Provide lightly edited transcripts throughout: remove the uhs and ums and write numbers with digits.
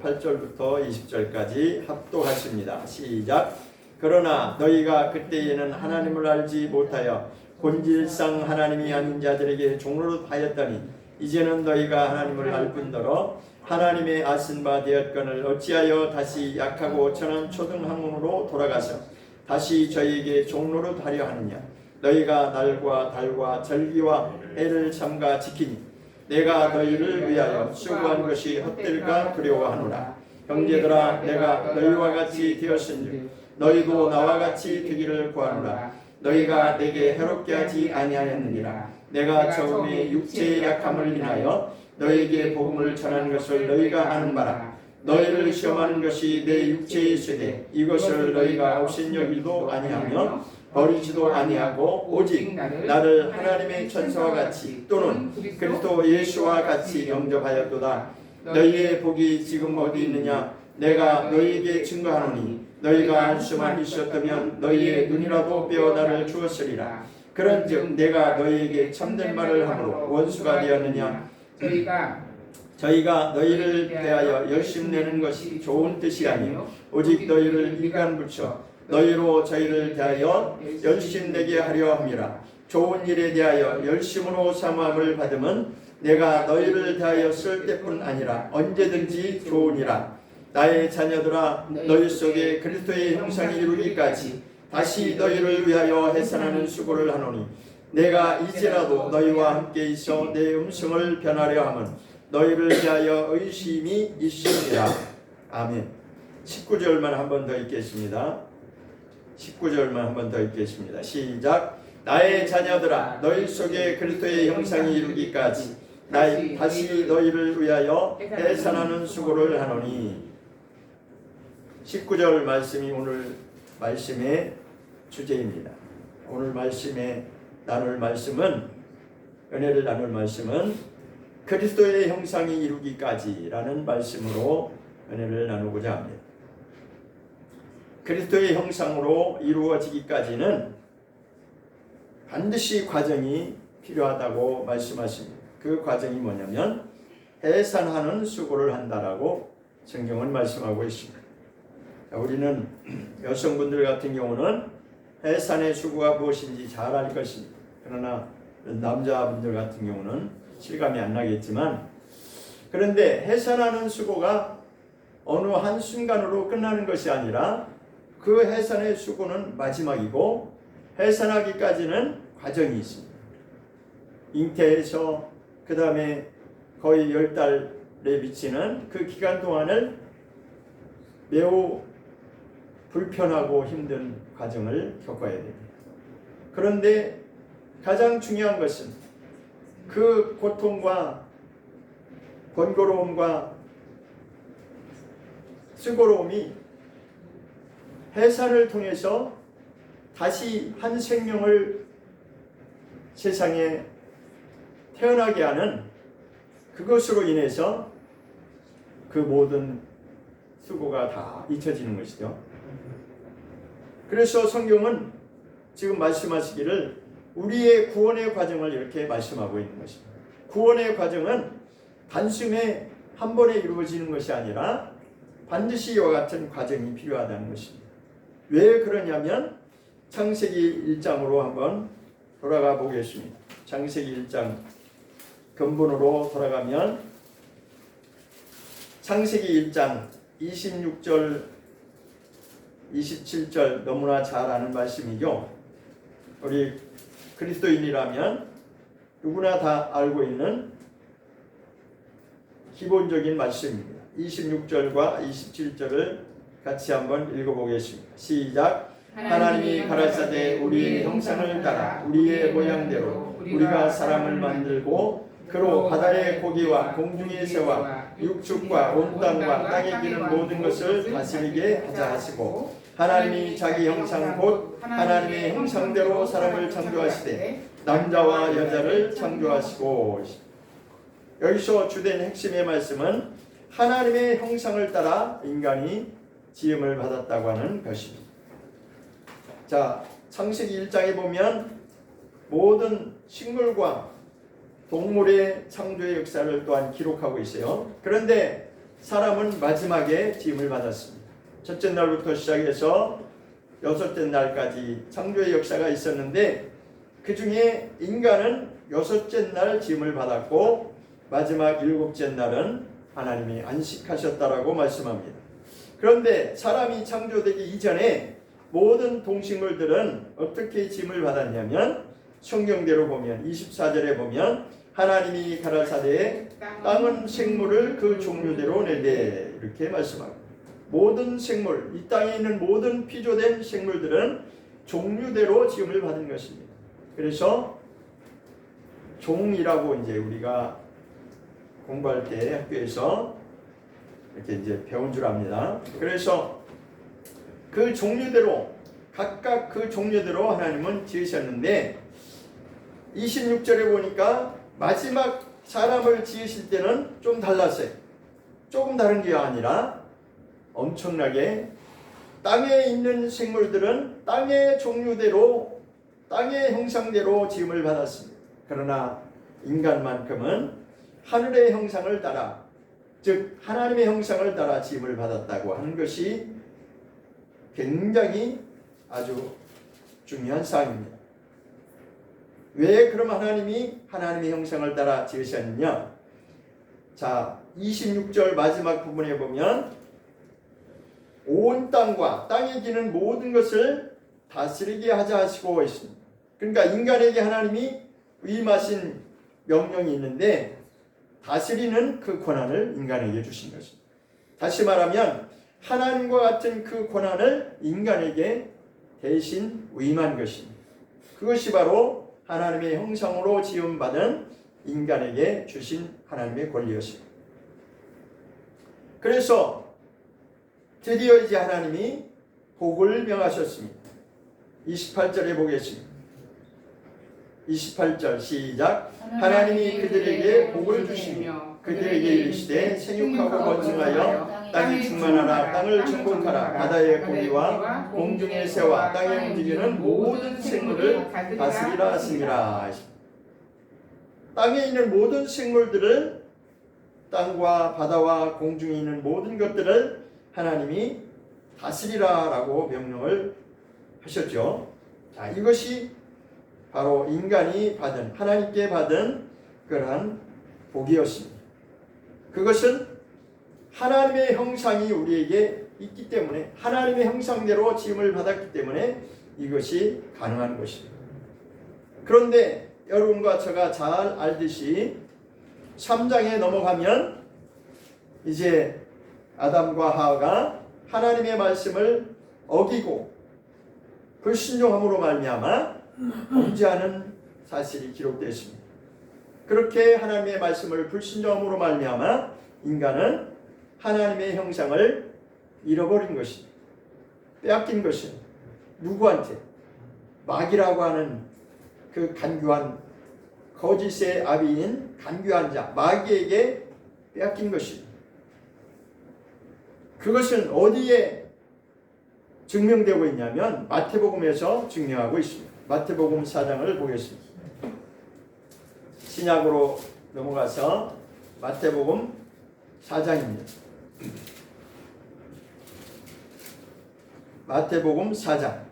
8절부터 20절까지 합독하십니다. 시작. 그러나 너희가 그때에는 하나님을 알지 못하여 본질상 하나님이 아닌 자들에게 종로로 하였더니 이제는 너희가 하나님을 알 뿐더러 하나님의 아신 바 되었거늘 어찌하여 다시 약하고 천한 초등학문으로 돌아가서 다시 저희에게 종로로 하려 하느냐. 너희가 날과 달과 절기와 해를 삼가 지키니 내가 너희를 위하여 수고한 것이 헛될까 두려워하노라. 형제들아, 내가 너희와 같이 되었은즉 너희도 나와 같이 되기를 구하노라. 너희가 내게 해롭게 하지 아니하였느니라. 내가 처음에 육체의 약함을 인하여 너희에게 복음을 전하는 것을 너희가 아는 바라. 너희를 시험하는 것이 내 육체의 쇠대 이것을 너희가 업신여기도 아니하며 버리지도 아니하고 오직 나를 하나님의 천사와 같이 또는 그리스도 예수와 같이 영접하였도다. 너희의 복이 지금 어디 있느냐. 내가 너희에게 증거하노니 너희가 한수만 있었다면 너희의 눈이라도 빼어 나를 주었으리라. 그런즉 내가 너희에게 참된 말을 함으로 원수가 되었느냐. 저희가 너희를 대하여 열심내는 것이 좋은 뜻이 아니요 오직 너희를 이간붙여 너희로 저희를 대하여 열심내게 하려 함이라. 좋은 일에 대하여 열심으로 사모함을 받으면 내가 너희를 대하여 쓸 때뿐 아니라 언제든지 좋으니라. 나의 자녀들아, 너희 속에 그리스도의 형상이 이루기까지 다시 너희를 위하여 해산하는 수고를 하노니 내가 이제라도 너희와 함께 있어 내 음성을 변하려 함은 너희를 위하여 의심이 있으리라. 아멘. 19절만 한 번 더 읽겠습니다. 19절만 한 번 더 읽겠습니다. 시작. 나의 자녀들아, 너희 속에 그리스도의 형상이 이루기까지 다시 너희를 위하여 해산하는 수고를 하노니. 19절 말씀이 오늘 말씀의 주제입니다. 오늘 말씀에 나눌 말씀은, 은혜를 나눌 말씀은 그리스도의 형상이 이루기까지라는 말씀으로 은혜를 나누고자 합니다. 그리스도의 형상으로 이루어지기까지는 반드시 과정이 필요하다고 말씀하십니다. 그 과정이 뭐냐면 해산하는 수고를 한다라고 성경은 말씀하고 있습니다. 우리는 여성분들 같은 경우는 해산의 수고가 무엇인지 잘 알 것입니다. 그러나 남자분들 같은 경우는 실감이 안 나겠지만, 그런데 해산하는 수고가 어느 한순간으로 끝나는 것이 아니라 그 해산의 수고는 마지막이고 해산하기까지는 과정이 있습니다. 잉태해서 그 다음에 거의 10달에 미치는 그 기간 동안을 매우 불편하고 힘든 과정을 겪어야 됩니다. 그런데 가장 중요한 것은 그 고통과 번거로움과 수고로움이 해산을 통해서 다시 한 생명을 세상에 태어나게 하는 그것으로 인해서 그 모든 수고가 다 잊혀지는 것이죠. 그래서 성경은 지금 말씀하시기를 우리의 구원의 과정을 이렇게 말씀하고 있는 것입니다. 구원의 과정은 단숨에 한 번에 이루어지는 것이 아니라 반드시 이와 같은 과정이 필요하다는 것입니다. 왜 그러냐면 창세기 1장으로 한번 돌아가 보겠습니다. 창세기 1장 근본으로 돌아가면 창세기 1장 26절 27절 너무나 잘 아는 말씀이죠. 우리 그리스도인이라면 누구나 다 알고 있는 기본적인 말씀입니다. 26절과 27절을 같이 한번 읽어보겠습니다. 시작. 하나님이 가라사대 우리의 형상을 따라 우리의 모양대로 우리가 사람을 만들고 그로 바다의 고기와 공중의 새와 육축과 온 땅과 땅에 기는 모든 것을 다스리게 하자 하시고 하나님이 자기 형상 곧 하나님의 형상대로 사람을 창조하시되 남자와 여자를 창조하시고. 여기서 주된 핵심의 말씀은 하나님의 형상을 따라 인간이 지음을 받았다고 하는 것입니다. 자, 창세기 1장에 보면 모든 식물과 동물의 창조의 역사를 또한 기록하고 있어요. 그런데 사람은 마지막에 지음을 받았습니다. 첫째 날부터 시작해서 여섯째 날까지 창조의 역사가 있었는데 그 중에 인간은 여섯째 날 지음을 받았고 마지막 일곱째 날은 하나님이 안식하셨다라고 말씀합니다. 그런데 사람이 창조되기 이전에 모든 동식물들은 어떻게 지음을 받았냐면 성경대로 보면 24절에 보면 하나님이 가라사대 땅은 생물을 그 종류대로 내되 이렇게 말씀합니다. 모든 생물, 이 땅에 있는 모든 피조된 생물들은 종류대로 지음을 받은 것입니다. 그래서 종이라고 이제 우리가 공부할 때 학교에서 이렇게 이제 배운 줄 압니다. 그래서 그 종류대로 각각 그 종류대로 하나님은 지으셨는데 26절에 보니까 마지막 사람을 지으실 때는 좀 달랐어요. 조금 다른 게 아니라 엄청나게 땅에 있는 생물들은 땅의 종류대로 땅의 형상대로 지음을 받았습니다. 그러나 인간만큼은 하늘의 형상을 따라 즉 하나님의 형상을 따라 지음을 받았다고 하는 것이 굉장히 아주 중요한 사항입니다. 왜 그럼 하나님이 하나님의 형상을 따라 지으셨느냐? 자, 26절 마지막 부분에 보면 온 땅과 땅에 기는 모든 것을 다스리게 하자 하시고 있습니다. 그러니까 인간에게 하나님이 위임하신 명령이 있는데 다스리는 그 권한을 인간에게 주신 것입니다. 다시 말하면 하나님과 같은 그 권한을 인간에게 대신 위임한 것입니다. 그것이 바로 하나님의 형상으로 지음받은 인간에게 주신 하나님의 권리였습니다. 그래서 드디어 이제 하나님이 복을 명하셨습니다. 28절에 보겠습니다. 28절 시작. 하나님이 그들에게 복을 주시며 그들에게 이르시되 생육하고 번성하여 땅이 충만하라. 땅을 정복하라. 바다의 고기와 공중의 새와 땅에 움직이는 모든 생물을 다스리라 하시니라. 땅에 있는 모든 생물들을 땅과 바다와 공중에 있는 모든 것들을 하나님이 다스리라 라고 명령을 하셨죠. 자, 이것이 바로 인간이 받은 하나님께 받은 그러한 복이었습니다. 그것은 하나님의 형상이 우리에게 있기 때문에 하나님의 형상대로 지음을 받았기 때문에 이것이 가능한 것입니다. 그런데 여러분과 제가 잘 알듯이 3장에 넘어가면 이제 아담과 하와가 하나님의 말씀을 어기고 불순종함으로 말미암아 범죄하는 사실이 기록되었습니다. 그렇게 하나님의 말씀을 불순종함으로 말미암아 인간은 하나님의 형상을 잃어버린 것입니다. 빼앗긴 것입니다. 누구한테? 마귀라고 하는 그 간교한 거짓의 아비인 간교한 자 마귀에게 빼앗긴 것입니다. 그것은 어디에 증명되고 있냐면 마태복음에서 증명하고 있습니다. 마태복음 4장을 보겠습니다. 신약으로 넘어가서 마태복음 4장입니다. 마태복음 4장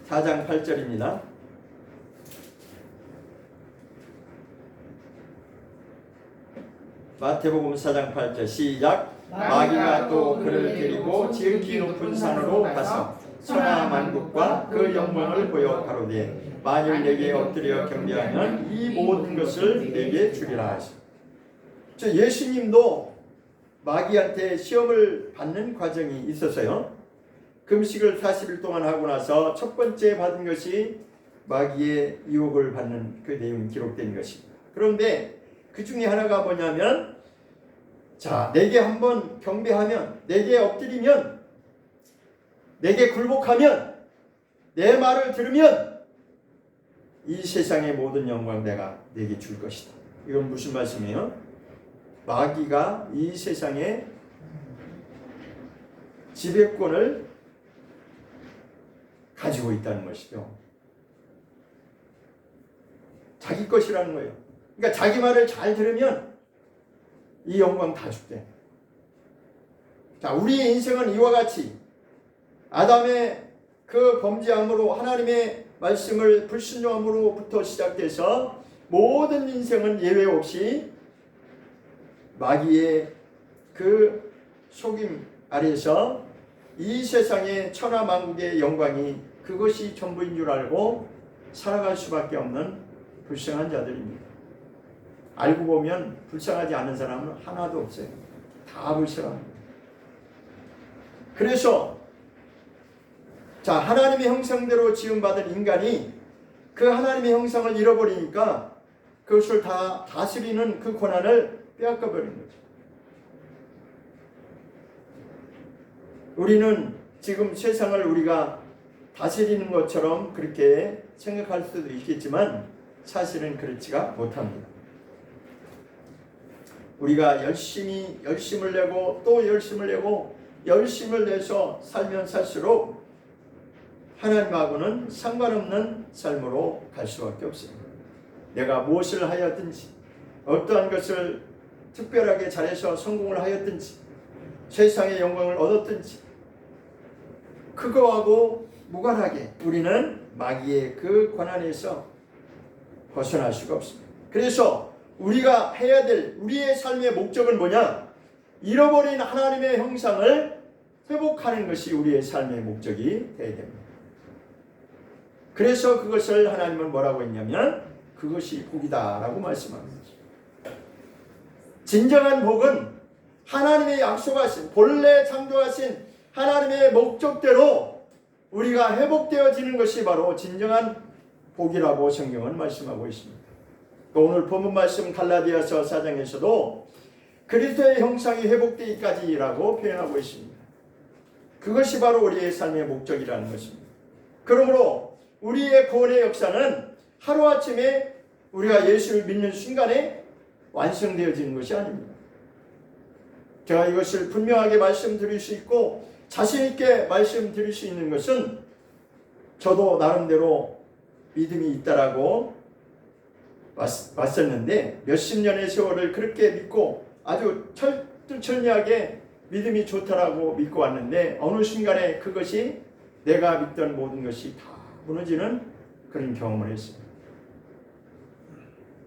4장 8절입니다. 마태복음 4장 8절 시작. 마귀가 또 그를 데리고 지극히 높은 산으로 가서 천하 만국과 그 영광을 보여 가로되 만일 내게 엎드려 경배하면 이 모든 것을 내게 주리라 하시고. 예수님도 마귀한테 시험을 받는 과정이 있었어요. 금식을 40일 동안 하고 나서 첫 번째 받은 것이 마귀의 유혹을 받는 그 내용이 기록된 것입니다. 그런데 그 중에 하나가 뭐냐면 자, 내게 한번 경배하면, 내게 엎드리면, 내게 굴복하면, 내 말을 들으면 이 세상의 모든 영광 내가 내게 줄 것이다. 이건 무슨 말씀이에요? 마귀가 이 세상에 지배권을 가지고 있다는 것이죠. 자기 것이라는 거예요. 그러니까 자기 말을 잘 들으면 이 영광 다 죽대. 자, 우리의 인생은 이와 같이 아담의 그 범죄함으로 하나님의 말씀을 불순종함으로부터 시작돼서 모든 인생은 예외 없이 마귀의 그 속임 아래서 이 세상의 천하만국의 영광이 그것이 전부인 줄 알고 살아갈 수밖에 없는 불쌍한 자들입니다. 알고 보면 불쌍하지 않은 사람은 하나도 없어요. 다 불쌍합니다. 그래서 자, 하나님의 형상대로 지음받은 인간이 그 하나님의 형상을 잃어버리니까 그것을 다 다스리는 그 권한을 빼앗겨 버린 거죠. 우리는 지금 세상을 우리가 다스리는 것처럼 그렇게 생각할 수도 있겠지만 사실은 그렇지가 못합니다. 우리가 열심을 내고 또 열심을 내고 열심을 내서 살면 살수록 하나님하고는 상관없는 삶으로 갈 수밖에 없습니다. 내가 무엇을 하였든지 어떠한 것을 특별하게 잘해서 성공을 하였든지 세상의 영광을 얻었든지 그거하고 무관하게 우리는 마귀의 그 권한에서 벗어날 수가 없습니다. 그래서 우리가 해야 될 우리의 삶의 목적은 뭐냐? 잃어버린 하나님의 형상을 회복하는 것이 우리의 삶의 목적이 되어야 됩니다. 그래서 그것을 하나님은 뭐라고 했냐면 그것이 복이다라고 말씀합니다. 진정한 복은 하나님의 약속하신 본래 창조하신 하나님의 목적대로 우리가 회복되어지는 것이 바로 진정한 복이라고 성경은 말씀하고 있습니다. 또 오늘 본문 말씀 갈라디아서 4장에서도 그리스도의 형상이 회복되기까지라고 표현하고 있습니다. 그것이 바로 우리의 삶의 목적이라는 것입니다. 그러므로 우리의 구원의 역사는 하루아침에 우리가 예수를 믿는 순간에 완성되어지는 것이 아닙니다. 제가 이것을 분명하게 말씀드릴 수 있고 자신 있게 말씀드릴 수 있는 것은 저도 나름대로 믿음이 있다라고 왔었는데 몇십 년의 세월을 그렇게 믿고 아주 철두철미하게 믿음이 좋다라고 믿고 왔는데 어느 순간에 그것이 내가 믿던 모든 것이 다 무너지는 그런 경험을 했습니다.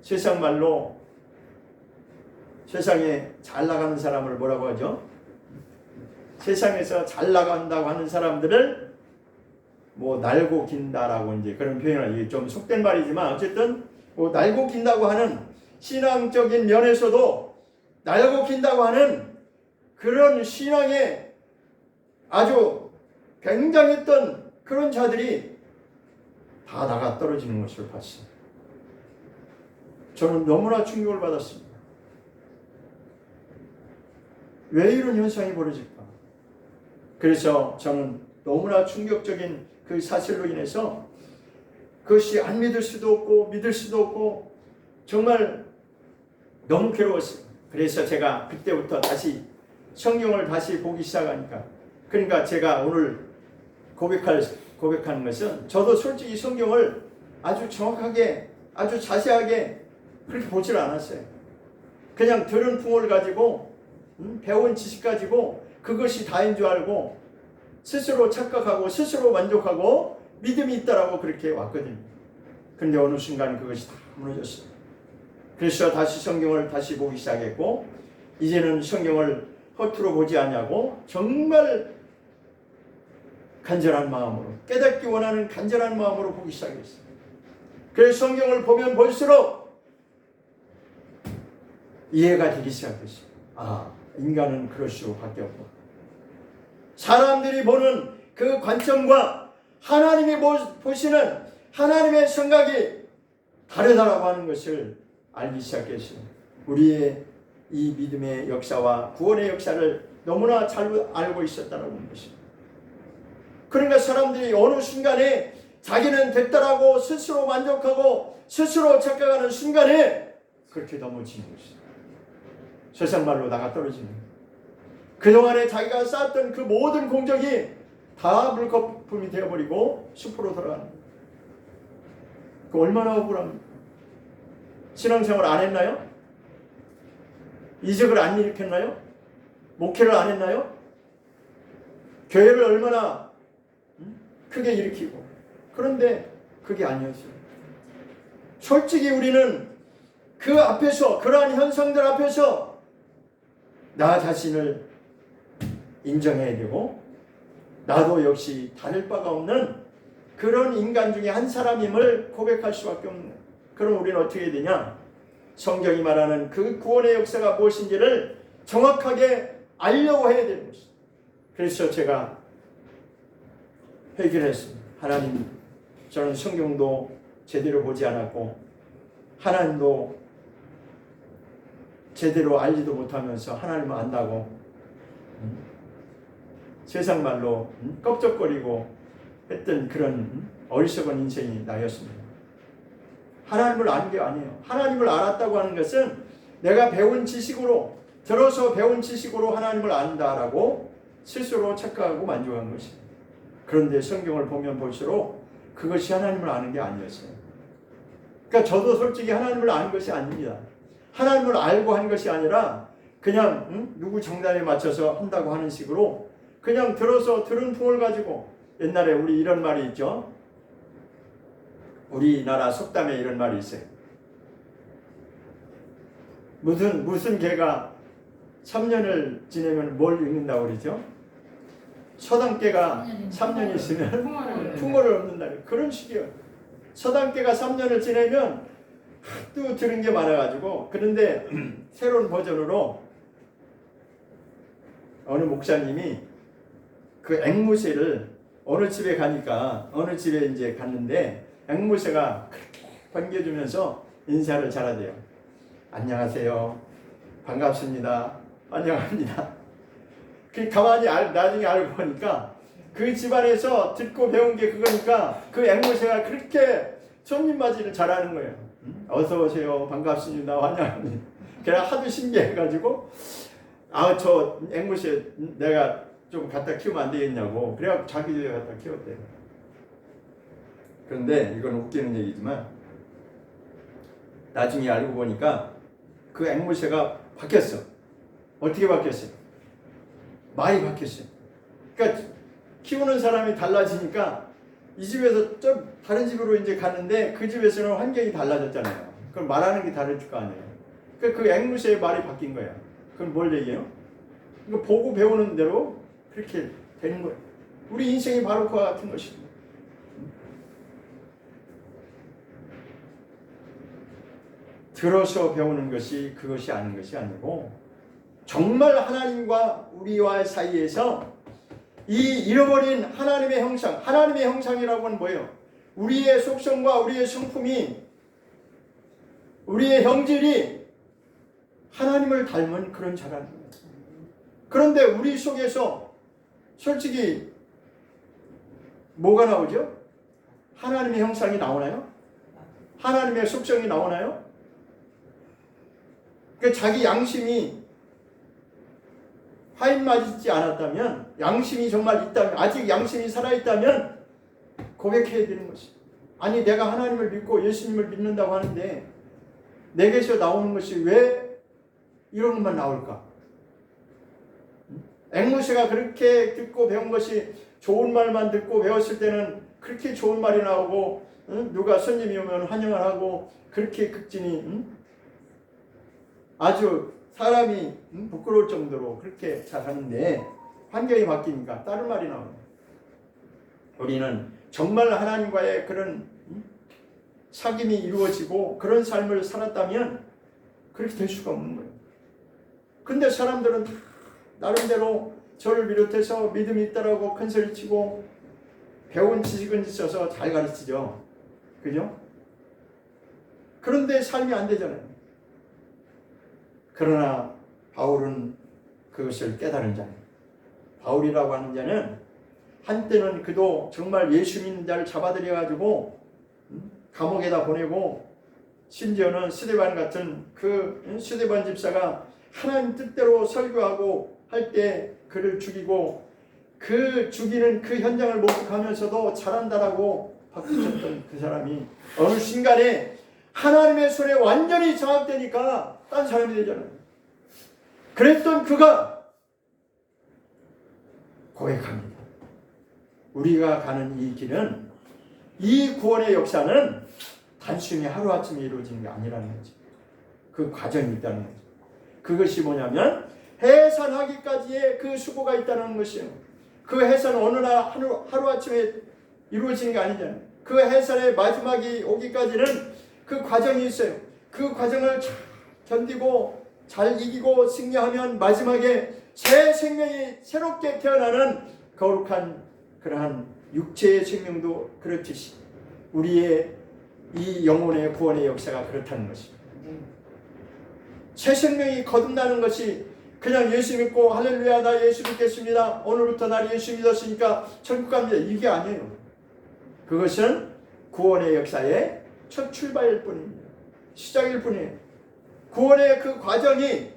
세상 말로 세상에 잘 나가는 사람을 뭐라고 하죠? 세상에서 잘 나간다고 하는 사람들을 뭐 날고 긴다라고 이제 그런 표현을 이게 좀 속된 말이지만 어쨌든 뭐 날고 긴다고 하는 신앙적인 면에서도 날고 긴다고 하는 그런 신앙에 아주 굉장했던 그런 자들이 다 나가 떨어지는 것을 봤어요. 저는 너무나 충격을 받았습니다. 왜 이런 현상이 벌어질까? 그래서 저는 너무나 충격적인 그 사실로 인해서 그것이 안 믿을 수도 없고 믿을 수도 없고 정말 너무 괴로웠어요. 그래서 제가 그때부터 다시 성경을 다시 보기 시작하니까 그러니까 제가 오늘 고백하는 것은 저도 솔직히 성경을 아주 정확하게 아주 자세하게 그렇게 보질 않았어요. 그냥 들은 풍을 가지고 배운 지식 가지고 그것이 다인 줄 알고 스스로 착각하고 스스로 만족하고 믿음이 있다라고 그렇게 왔거든요. 그런데 어느 순간 그것이 다 무너졌어요. 그래서 다시 성경을 다시 보기 시작했고 이제는 성경을 허투루 보지 않냐고 정말 간절한 마음으로 깨닫기 원하는 간절한 마음으로 보기 시작했어요. 그래서 성경을 보면 볼수록 이해가 되기 시작했어요. 아, 인간은 그럴 수밖에 없고 사람들이 보는 그 관점과 하나님이 보시는 하나님의 생각이 다르다라고 하는 것을 알기 시작했어요. 우리의 이 믿음의 역사와 구원의 역사를 너무나 잘 알고 있었다는 것입니다. 그러니까 사람들이 어느 순간에 자기는 됐다라고 스스로 만족하고 스스로 착각하는 순간에 그렇게 넘어지는 것이죠. 세상 말로 나가 떨어지는 거예요. 그동안에 자기가 쌓았던 그 모든 공적이 다 물거품이 되어버리고 숲으로 돌아가는 거예요. 그 얼마나 억울합니까? 신앙생활 안 했나요? 이적을 안 일으켰나요? 목회를 안 했나요? 교회를 얼마나 크게 일으키고. 그런데 그게 아니었어요. 솔직히 우리는 그 앞에서, 그러한 현상들 앞에서 나 자신을 인정해야 되고, 나도 역시 다를 바가 없는 그런 인간 중에 한 사람임을 고백할 수밖에 없는 거예요. 그럼 우리는 어떻게 해야 되냐? 성경이 말하는 그 구원의 역사가 무엇인지를 정확하게 알려고 해야 되는 것이죠. 그래서 제가 해결했습니다. 하나님, 저는 성경도 제대로 보지 않았고 하나님도 제대로 알지도 못하면서 하나님을 안다고 세상 말로 껍적거리고 했던 그런 어리석은 인생이 나였습니다. 하나님을 안 게 아니에요. 하나님을 알았다고 하는 것은 내가 배운 지식으로, 들어서 배운 지식으로 하나님을 안다라고 스스로 착각하고 만족한 것입니다. 그런데 성경을 보면 볼수록 그것이 하나님을 아는 게 아니었어요. 그러니까 저도 솔직히 하나님을 아는 것이 아닙니다. 하나님을 알고 한 것이 아니라 그냥 누구 장단에 맞춰서 한다고 하는 식으로 그냥 들어서 들은 풍을 가지고, 옛날에 우리 이런 말이 있죠. 우리나라 속담에 이런 말이 있어요. 무슨 개가 3년을 지내면 뭘 읽는다고 그러죠? 서당개가 3년 있으면 풍어를 얻는다. 그런 식이에요. 서당개가 3년을 지내면 또 들은 게 많아가지고, 그런데 새로운 버전으로 어느 목사님이 그 앵무새를 어느 집에 가니까, 어느 집에 이제 갔는데 앵무새가 그렇게 반겨주면서 인사를 잘하대요. 안녕하세요. 반갑습니다. 환영합니다. 그 가만히 나중에 알고 보니까 그 집안에서 듣고 배운 게 그거니까 그 앵무새가 그렇게 손님 맞이를 잘하는 거예요. 어서 오세요. 반갑습니다. 환영합니다. 그래 하도 신기해가지고 저 앵무새 내가 좀 갖다 키우면 안 되겠냐고. 그래갖고 자기 집에 갖다 키웠대요. 그런데 이건 웃기는 얘기지만 나중에 알고 보니까 그 앵무새가 바뀌었어. 어떻게 바뀌었어요? 말이 바뀌었어요. 그러니까 키우는 사람이 달라지니까 이 집에서 좀 다른 집으로 이제 가는데 그 집에서는 환경이 달라졌잖아요. 그럼 말하는 게 다를 거 아니에요. 그러니까 그 앵무새의 말이 바뀐 거예요. 그럼 뭘 얘기해요? 이거 보고 배우는 대로 그렇게 되는 거예요. 우리 인생이 바로 그와 같은 것입니다. 들어서 배우는 것이 그것이 아닌 것이 아니고, 정말 하나님과 우리와 사이에서 이 잃어버린 하나님의 형상, 하나님의 형상이라고 하는 뭐예요? 우리의 속성과 우리의 성품이, 우리의 형질이 하나님을 닮은 그런 자라는 거예요. 그런데 우리 속에서 솔직히 뭐가 나오죠? 하나님의 형상이 나오나요? 하나님의 속성이 나오나요? 그러니까 자기 양심이 화인 맞지 않았다면, 양심이 정말 있다면, 아직 양심이 살아있다면 고백해야 되는 것이, 아니 내가 하나님을 믿고 예수님을 믿는다고 하는데 내게서 나오는 것이 왜 이런 것만 나올까? 앵무새가 그렇게 듣고 배운 것이 좋은 말만 듣고 배웠을 때는 그렇게 좋은 말이 나오고, 누가 손님이 오면 환영을 하고 그렇게 극진히 아주 사람이 부끄러울 정도로 그렇게 잘하는데, 환경이 바뀌니까 다른 말이 나옵니다. 우리는 정말 하나님과의 그런 사귐이 이루어지고 그런 삶을 살았다면 그렇게 될 수가 없는 거예요. 근데 사람들은 나름대로 저를 비롯해서 믿음이 있다라고 큰소리치고 배운 지식은 있어서 잘 가르치죠. 그죠? 그런데 삶이 안 되잖아요. 그러나 바울은 그것을 깨달은 자예요. 바울이라고 하는 자는 한때는 그도 정말 예수 믿는 자를 잡아들여가지고 감옥에다 보내고, 심지어는 스데반 같은 그 스데반 집사가 하나님 뜻대로 설교하고 할 때 그를 죽이고 그 죽이는 그 현장을 목격하면서도 잘한다라고 박수쳤던 그 사람이 어느 순간에 하나님의 손에 완전히 장악되니까 딴 사람이 되잖아요. 그랬던 그가 고백합니다. 우리가 가는 이 길은, 이 구원의 역사는 단순히 하루아침에 이루어지는 게 아니라는 거죠. 그 과정이 있다는 거죠. 그것이 뭐냐면 해산하기까지의 그 수고가 있다는 것이에요. 그 해산은 어느 날 하루아침에 이루어지는 게 아니잖아요. 그 해산의 마지막이 오기까지는 그 과정이 있어요. 그 과정을 잘 견디고 잘 이기고 승리하면 마지막에 새 생명이 새롭게 태어나는 거룩한 그러한 육체의 생명도 그렇듯이 우리의 이 영혼의 구원의 역사가 그렇다는 것입니다. 새 생명이 거듭나는 것이 그냥 예수 믿고 할렐루야 나 예수 믿겠습니다, 오늘부터 나 예수 믿었으니까 천국 갑니다, 이게 아니에요. 그것은 구원의 역사의 첫 출발일 뿐입니다. 시작일 뿐이에요. 구원의 그 과정이,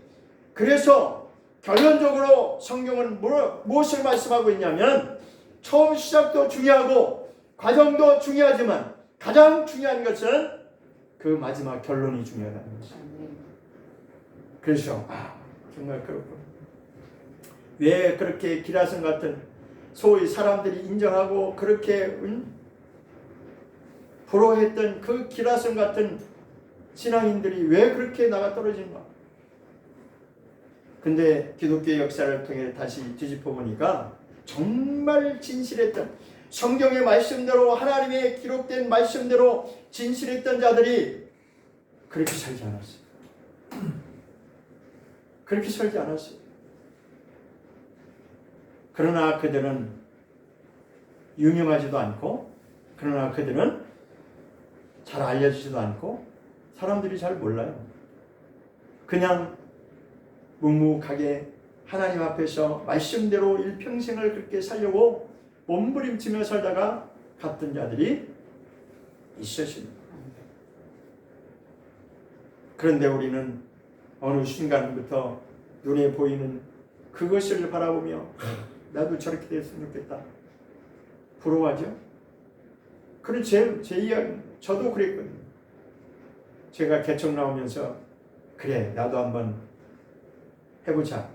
그래서 결론적으로 성경은 무엇을 말씀하고 있냐면 처음 시작도 중요하고 과정도 중요하지만 가장 중요한 것은 그 마지막 결론이 중요하다는 것입니다. 그래서 정말 그렇군. 왜 그렇게 기라성 같은 소위 사람들이 인정하고 그렇게 부러워했던 그 기라성 같은 신앙인들이 왜 그렇게 나가 떨어진가? 근데 기독교의 역사를 통해 다시 뒤집어 보니까 정말 진실했던, 성경의 말씀대로 하나님의 기록된 말씀대로 진실했던 자들이 그렇게 살지 않았어요. 그렇게 살지 않았어요. 그러나 그들은 유명하지도 않고, 그러나 그들은 잘 알려지지도 않고 사람들이 잘 몰라요. 그냥 묵묵하게 하나님 앞에서 말씀대로 일평생을 그렇게 살려고 몸부림치며 살다가 갔던 자들이 있었습니다. 그런데 우리는 어느 순간부터 눈에 보이는 그것을 바라보며 나도 저렇게 됐으면 좋겠다, 부러워하죠. 그런 제 이야기, 저도 그랬거든요. 제가 개척 나오면서 그래 나도 한번 해보자,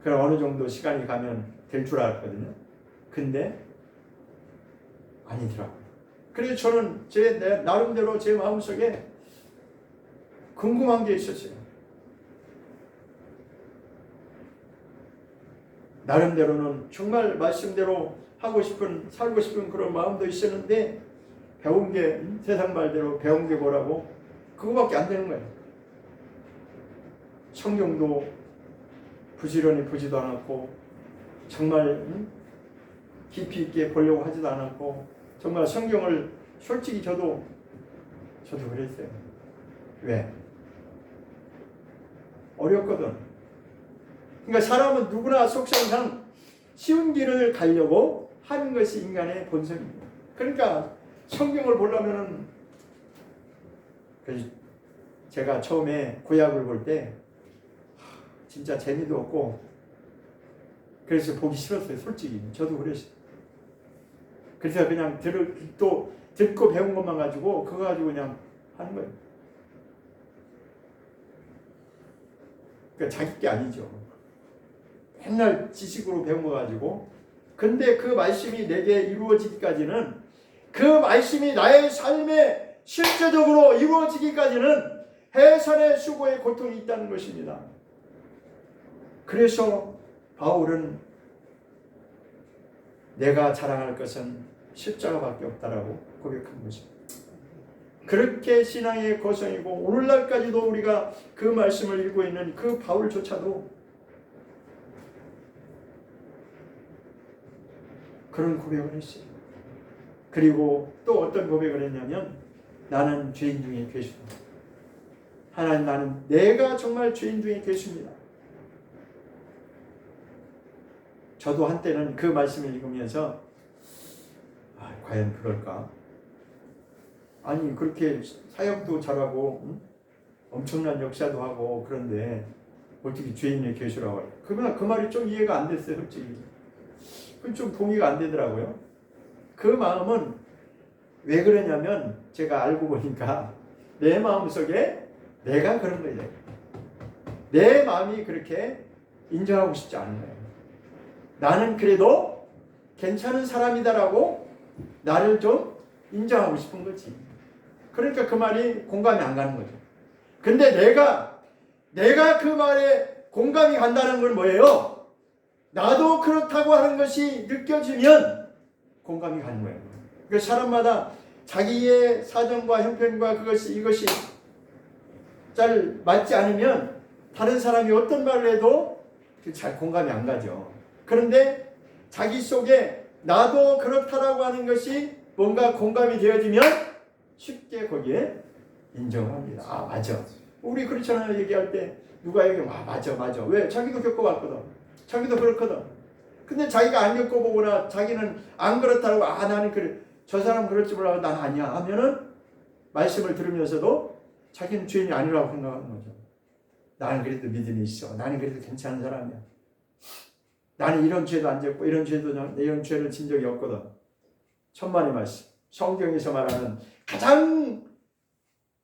그럼 어느 정도 시간이 가면 될 줄 알았거든요. 근데 아니더라고요. 그래서 저는 내 나름대로 제 마음속에 궁금한 게 있었어요. 나름대로는 정말 말씀대로 하고 싶은, 살고 싶은 그런 마음도 있었는데 배운 게 세상 말대로 배운 게 뭐라고? 그거밖에 안 되는 거예요. 성경도 부지런히 보지도 않았고 정말 깊이 있게 보려고 하지도 않았고, 정말 성경을 솔직히 저도 그랬어요. 왜? 어렵거든. 그러니까 사람은 누구나 속성상 쉬운 길을 가려고 하는 것이 인간의 본성입니다. 그러니까 성경을 보려면은, 제가 처음에 구약을 볼 때 진짜 재미도 없고 그래서 보기 싫었어요. 솔직히 저도 그랬어요. 그래서 그냥 듣고 배운 것만 가지고 그거 가지고 그냥 하는 거예요. 그러니까 자기 게 아니죠. 맨날 지식으로 배운 거 가지고. 근데 그 말씀이 내게 이루어지기까지는, 그 말씀이 나의 삶에 실제적으로 이루어지기까지는 해산의 수고의 고통이 있다는 것입니다. 그래서 바울은 내가 자랑할 것은 십자가밖에 없다라고 고백한 것입니다. 그렇게 신앙의 고성이고 오늘날까지도 우리가 그 말씀을 읽고 있는 그 바울조차도 그런 고백을 했어요. 그리고 또 어떤 고백을 했냐면 나는 죄인 중에 괴수다. 하나님, 내가 정말 죄인 중에 괴수입니다. 저도 한때는 그 말씀을 읽으면서 과연 그럴까? 아니 그렇게 사역도 잘하고 엄청난 역사도 하고 그런데 어떻게 죄인의 괴수라고 해요? 그 말이 좀 이해가 안 됐어요, 솔직히. 그건 좀 동의가 안 되더라고요. 그 마음은 왜 그러냐면 제가 알고 보니까 내 마음속에 내가 그런 거예요. 내 마음이 그렇게 인정하고 싶지 않은 거예요. 나는 그래도 괜찮은 사람이다라고 나를 좀 인정하고 싶은 거지. 그러니까 그 말이 공감이 안 가는 거죠. 근데 내가 그 말에 공감이 간다는 건 뭐예요? 나도 그렇다고 하는 것이 느껴지면 공감이 가는 거예요. 그 사람마다 자기의 사정과 형편과 이것이 잘 맞지 않으면 다른 사람이 어떤 말을 해도 잘 공감이 안 가죠. 그런데 자기 속에 나도 그렇다라고 하는 것이 뭔가 공감이 되어지면 쉽게 거기에 인정을 합니다. 아, 맞아. 우리 그렇잖아요. 얘기할 때 누가 얘기하면 맞아. 왜? 자기도 겪어봤거든. 자기도 그렇거든. 근데 자기가 안 겪어보거나 자기는 안 그렇다고 나는 그래. 저 사람 그럴지 몰라도 난 아니야 하면은 말씀을 들으면서도 자기는 죄인이 아니라고 생각하는 거죠. 나는 그래도 믿음이 있어. 나는 그래도 괜찮은 사람이야. 나는 이런 죄도 안 졌고 이런 죄를 진 적이 없거든. 천만의 말씀. 성경에서 말하는 가장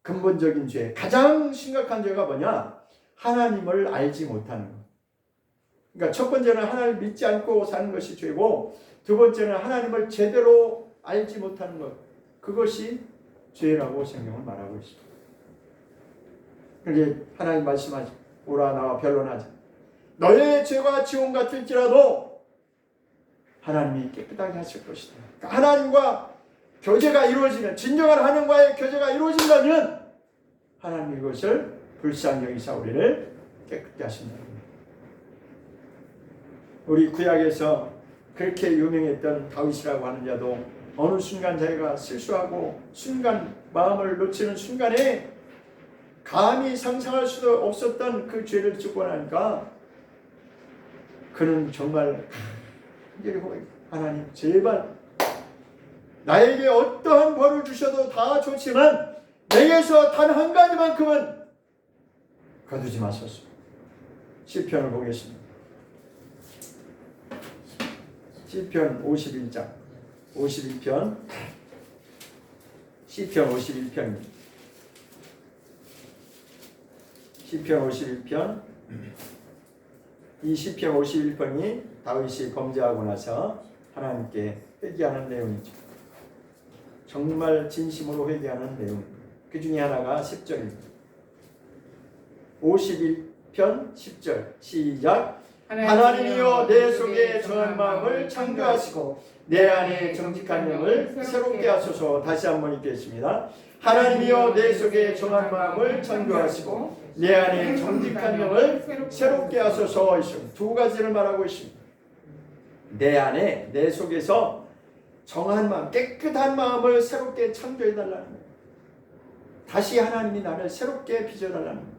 근본적인 죄, 가장 심각한 죄가 뭐냐? 하나님을 알지 못하는 것. 그러니까 첫 번째는 하나님을 믿지 않고 사는 것이 죄고, 두 번째는 하나님을 제대로 알지 못하는 것. 그것이 죄라고 성경은 말하고 있습니다. 그게 하나님 말씀하죠. 오라 나와 변론하자. 너의 죄가 지옥 같을지라도 하나님이 깨끗하게 하실 것이다. 그러니까 하나님과 교제가 이루어지면, 진정한 하나님과의 교제가 이루어진다면 하나님이 이것을 불쌍히 여기사 우리를 깨끗게 하신다. 우리 구약에서 그렇게 유명했던 다윗이라고 하는 자도 어느 순간 자기가 실수하고 순간 마음을 놓치는 순간에 감히 상상할 수도 없었던 그 죄를 짓고 나니까 그는 정말 하나님 제발 나에게 어떠한 벌을 주셔도 다 좋지만 내게서 단 한 가지만큼은 거두지 마소서. 시편을 보겠습니다. 시편 51장 51편 시편 51편입니다. 시편 51편 이 시편 51편이 다윗이 범죄하고 나서 하나님께 회개하는 내용이죠. 정말 진심으로 회개하는 내용입니다. 그 중에 하나가 10절입니다. 51편 10절 시작. 하나님이여 내 속에 정한 마음을 창조하시고 내 안에 정직한 영을 새롭게 하소서. 다시 한번 읽겠습니다. 하나님이여 내 속에 정한 마음을 창조하시고 내 안에 정직한 영을 새롭게 하소서. 두 가지를 말하고 있습니다. 내 안에 내 속에서 정한 마음, 깨끗한 마음을 새롭게 창조해달라는 거예요. 다시 하나님이 나를 새롭게 빚어달라는 거예요.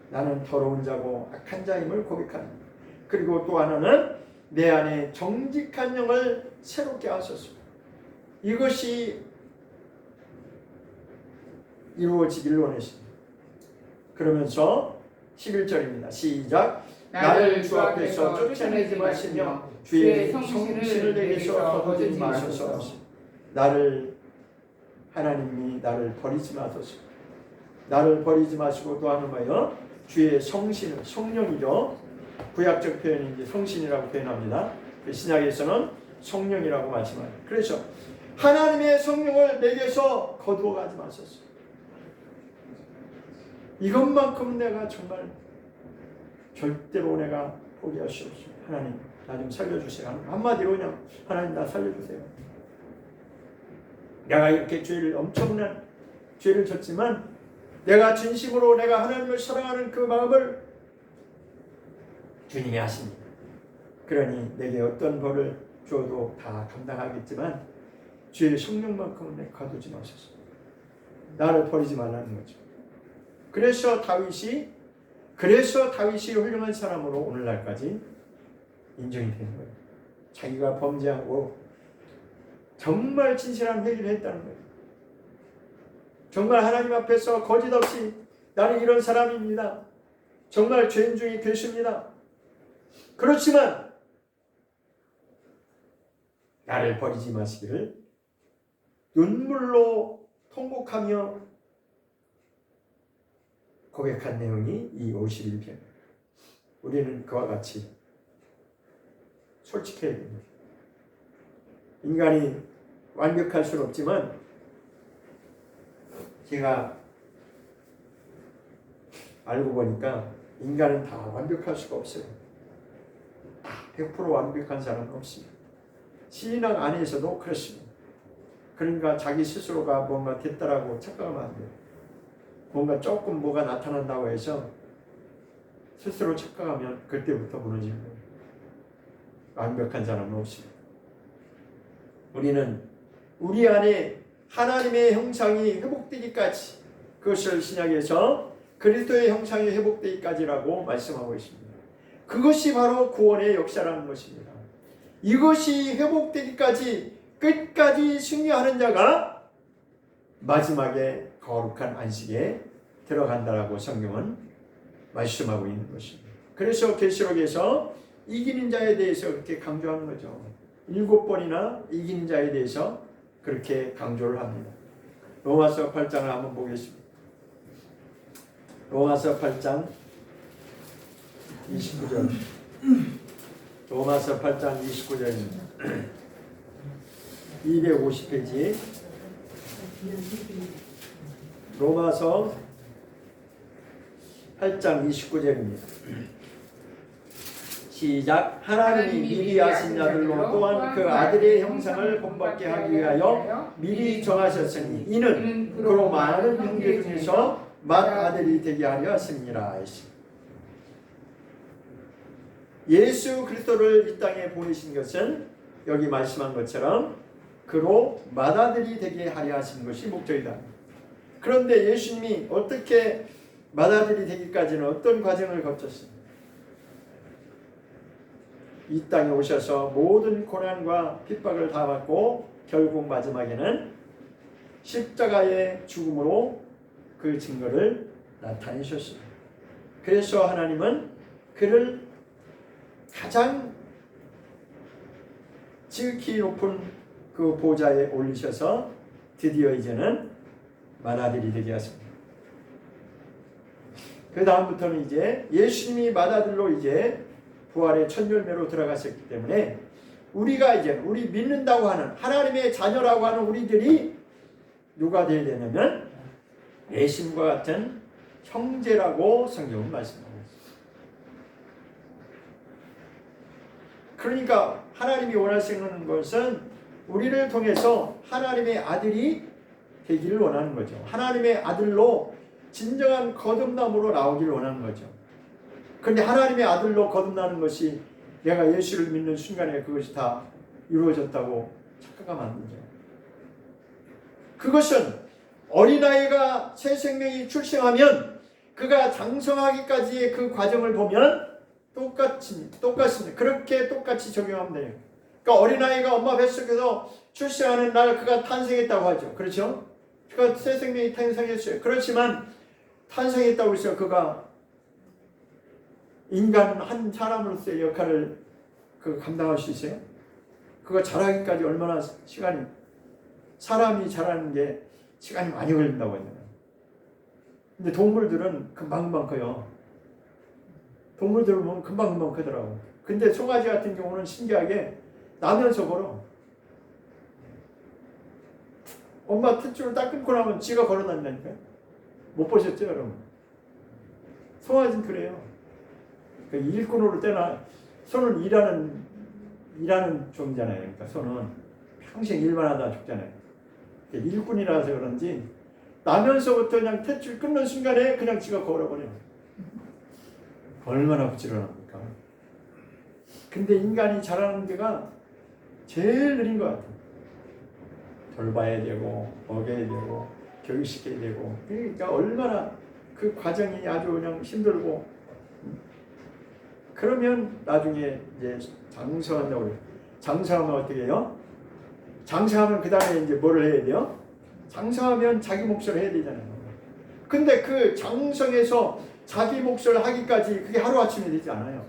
나는 더러운 자고 악한 자임을 고백하는 거예요. 그리고 또 하나는 내 안에 정직한 영을 새롭게 하소서. 이것이 이루어지길 원하십니다. 그러면서 11절입니다. 시작. 나를 주 앞에서 쫓아내지 마시며 주의 성신을 내게서 거두지 마소서. 나를 하나님이 나를 버리지 마소서. 나를 버리지 마시고 또 하는 거예요. 주의 성신을, 성령이죠. 구약적 표현인지 성신이라고 표현합니다. 신약에서는 성령이라고 말씀합니다. 그래서 하나님의 성령을 내게서 거두어가지 마소서. 이것만큼 내가 정말 절대로 내가 포기할 수 없습니다. 하나님 나 좀 살려주세요. 한마디로 그냥 하나님 나 살려주세요. 내가 이렇게 엄청난 죄를 졌지만 내가 진심으로 내가 하나님을 사랑하는 그 마음을 주님이 아십니다. 그러니 내게 어떤 벌을 주어도 다 감당하겠지만 주의 성령만큼은 내가 거두지 마소서. 나를 버리지 말라는 거죠. 그래서 다윗이 훌륭한 사람으로 오늘날까지 인정이 되는 거예요. 자기가 범죄하고 정말 진실한 회개를 했다는 거예요. 정말 하나님 앞에서 거짓 없이 나는 이런 사람입니다. 정말 죄인 중에 계십니다. 그렇지만 나를 버리지 마시기를 눈물로 통곡하며 고백한 내용이 이 51편. 우리는 그와 같이 솔직해야 됩니다. 인간이 완벽할 수는 없지만 제가 알고 보니까 인간은 다 완벽할 수가 없어요. 100% 완벽한 사람은 없습니다. 신앙 안에서도 그렇습니다. 그러니까 자기 스스로가 뭔가 됐다라고 착각하면 안 돼요. 뭔가 조금 뭐가 나타난다고 해서 스스로 착각하면 그때부터 무너지는 거예요. 완벽한 사람은 없습니다. 우리는 우리 안에 하나님의 형상이 회복되기까지, 그것을 신약에서 그리스도의 형상이 회복되기까지라고 말씀하고 있습니다. 그것이 바로 구원의 역사라는 것입니다. 이것이 회복되기까지 끝까지 승리하는 자가 마지막에 거룩한 안식에 들어간다라고 성경은 말씀하고 있는 것입니다. 그래서 계시록에서 이기는 자에 대해서 그렇게 강조하는 거죠. 7번이나 이기는 자에 대해서 그렇게 강조를 합니다. 로마서 8장을 한번 보겠습니다. 로마서 8장 29절. 로마서 8장 29절입니다. 250페이지. 로마서 8장 29절입니다. 시작. 하나님이 미리 하신 자들로 또한 그 아들의 형상을 본받게 하기 위하여 미리 정하셨으니 이는 그로 많은 형제 중에서 맏아들이 되게 하려 하십니다. 예수 그리스도를 이 땅에 보내신 것은 여기 말씀한 것처럼 그로 맏아들이 되게 하려 하신 것이 목적이다. 그런데 예수님이 어떻게 맏아들이 되기까지는 어떤 과정을 거쳤습니까? 이 땅에 오셔서 모든 고난과 핍박을 다 받고 결국 마지막에는 십자가의 죽음으로 그 증거를 나타내셨습니다. 그래서 하나님은 그를 가장 지극히 높은 그 보좌에 올리셔서 드디어 이제는 맏아들이 되게 하십니다. 그 다음부터는 이제 예수님이 맏아들로 이제 부활의 첫 열매로 들어갔었기 때문에 우리가 이제 우리 믿는다고 하는 하나님의 자녀라고 하는 우리들이 누가 되어야 되냐면 예수님과 같은 형제라고 성경은 말씀하고 있습니다. 그러니까 하나님이 원하시는 것은 우리를 통해서 하나님의 아들이 되기를 원하는 거죠. 하나님의 아들로 진정한 거듭남으로 나오기를 원하는 거죠. 그런데 하나님의 아들로 거듭나는 것이 내가 예수를 믿는 순간에 그것이 다 이루어졌다고 착각하면 안 되죠. 그것은 어린아이가 새 생명이 출생하면 그가 장성하기까지의 그 과정을 보면 똑같습니다. 그렇게 똑같이 적용하면 돼요. 그러니까 어린아이가 엄마 뱃속에서 출생하는 날 그가 탄생했다고 하죠. 그렇죠? 그가 새 생명이 탄생했어요. 그렇지만 탄생했다고 해서 그가 인간 한 사람으로서의 역할을 감당할 수 있어요? 그거 자라기까지 얼마나 시간이, 사람이 자라는 게 시간이 많이 걸린다고 했잖아요. 근데 동물들은 금방금방 커요. 동물들을 보면 금방금방 크더라고. 근데 송아지 같은 경우는 신기하게 나면서 걸어. 엄마 탯줄을 딱 끊고 나면 지가 걸어 다닌다니까요. 못 보셨죠, 여러분? 송아지는 그래요. 그 일꾼으로 때나 소는 일하는 종이잖아요. 그러니까 소는 평생 일만 하다 죽잖아요. 일꾼이라서 그런지 나면서부터 그냥 탯줄 끊는 순간에 그냥 지가 걸어버려. 얼마나 부지런합니까? 근데 인간이 자라는 데가 제일 느린 것 같아요. 돌봐야 되고 먹여야 되고 교육시켜야 되고, 그러니까 얼마나 그 과정이 아주 그냥 힘들고, 그러면 나중에 이제 장성한다고 그래요. 장성하면 어떻게 해요? 장성하면 그 다음에 이제 뭐를 해야 돼요? 장성하면 자기 몫을 해야 되잖아요. 근데 그 장성에서 자기 몫을 하기까지 그게 하루아침에 되지 않아요.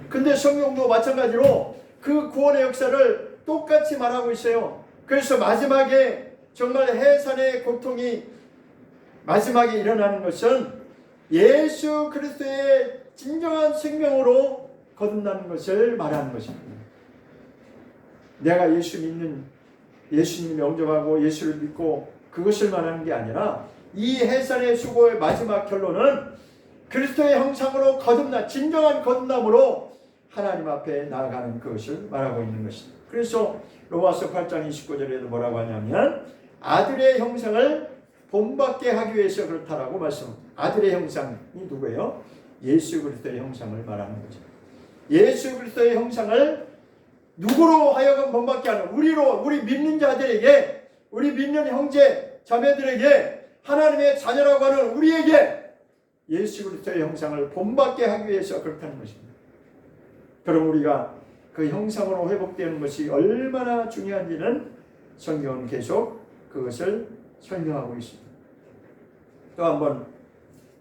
근데 성경도 마찬가지로 그 구원의 역사를 똑같이 말하고 있어요. 그래서 마지막에 정말 해산의 고통이 마지막에 일어나는 것은 예수 그리스도의 진정한 생명으로 거듭나는 것을 말하는 것입니다. 내가 예수님을 영접하고 예수를 믿고 그것을 말하는 게 아니라 이 해산의 수고의 마지막 결론은 그리스도의 형상으로 진정한 거듭남으로 하나님 앞에 나아가는 그것을 말하고 있는 것입니다. 그래서 로마서 8장 29절에도 뭐라고 하냐면 아들의 형상을 본받게 하기 위해서 그렇다라고 말씀합니다. 아들의 형상이 누구예요? 예수 그리스도의 형상을 말하는 거죠. 예수 그리스도의 형상을 누구로 하여금 본받게 하는 우리 믿는 자들에게, 우리 믿는 형제 자매들에게, 하나님의 자녀라고 하는 우리에게 예수 그리스도의 형상을 본받게 하기 위해서 그렇다는 것입니다. 그럼 우리가 그 형상으로 회복되는 것이 얼마나 중요한지는 성경은 계속 그것을 설명하고 있습니다. 또 한번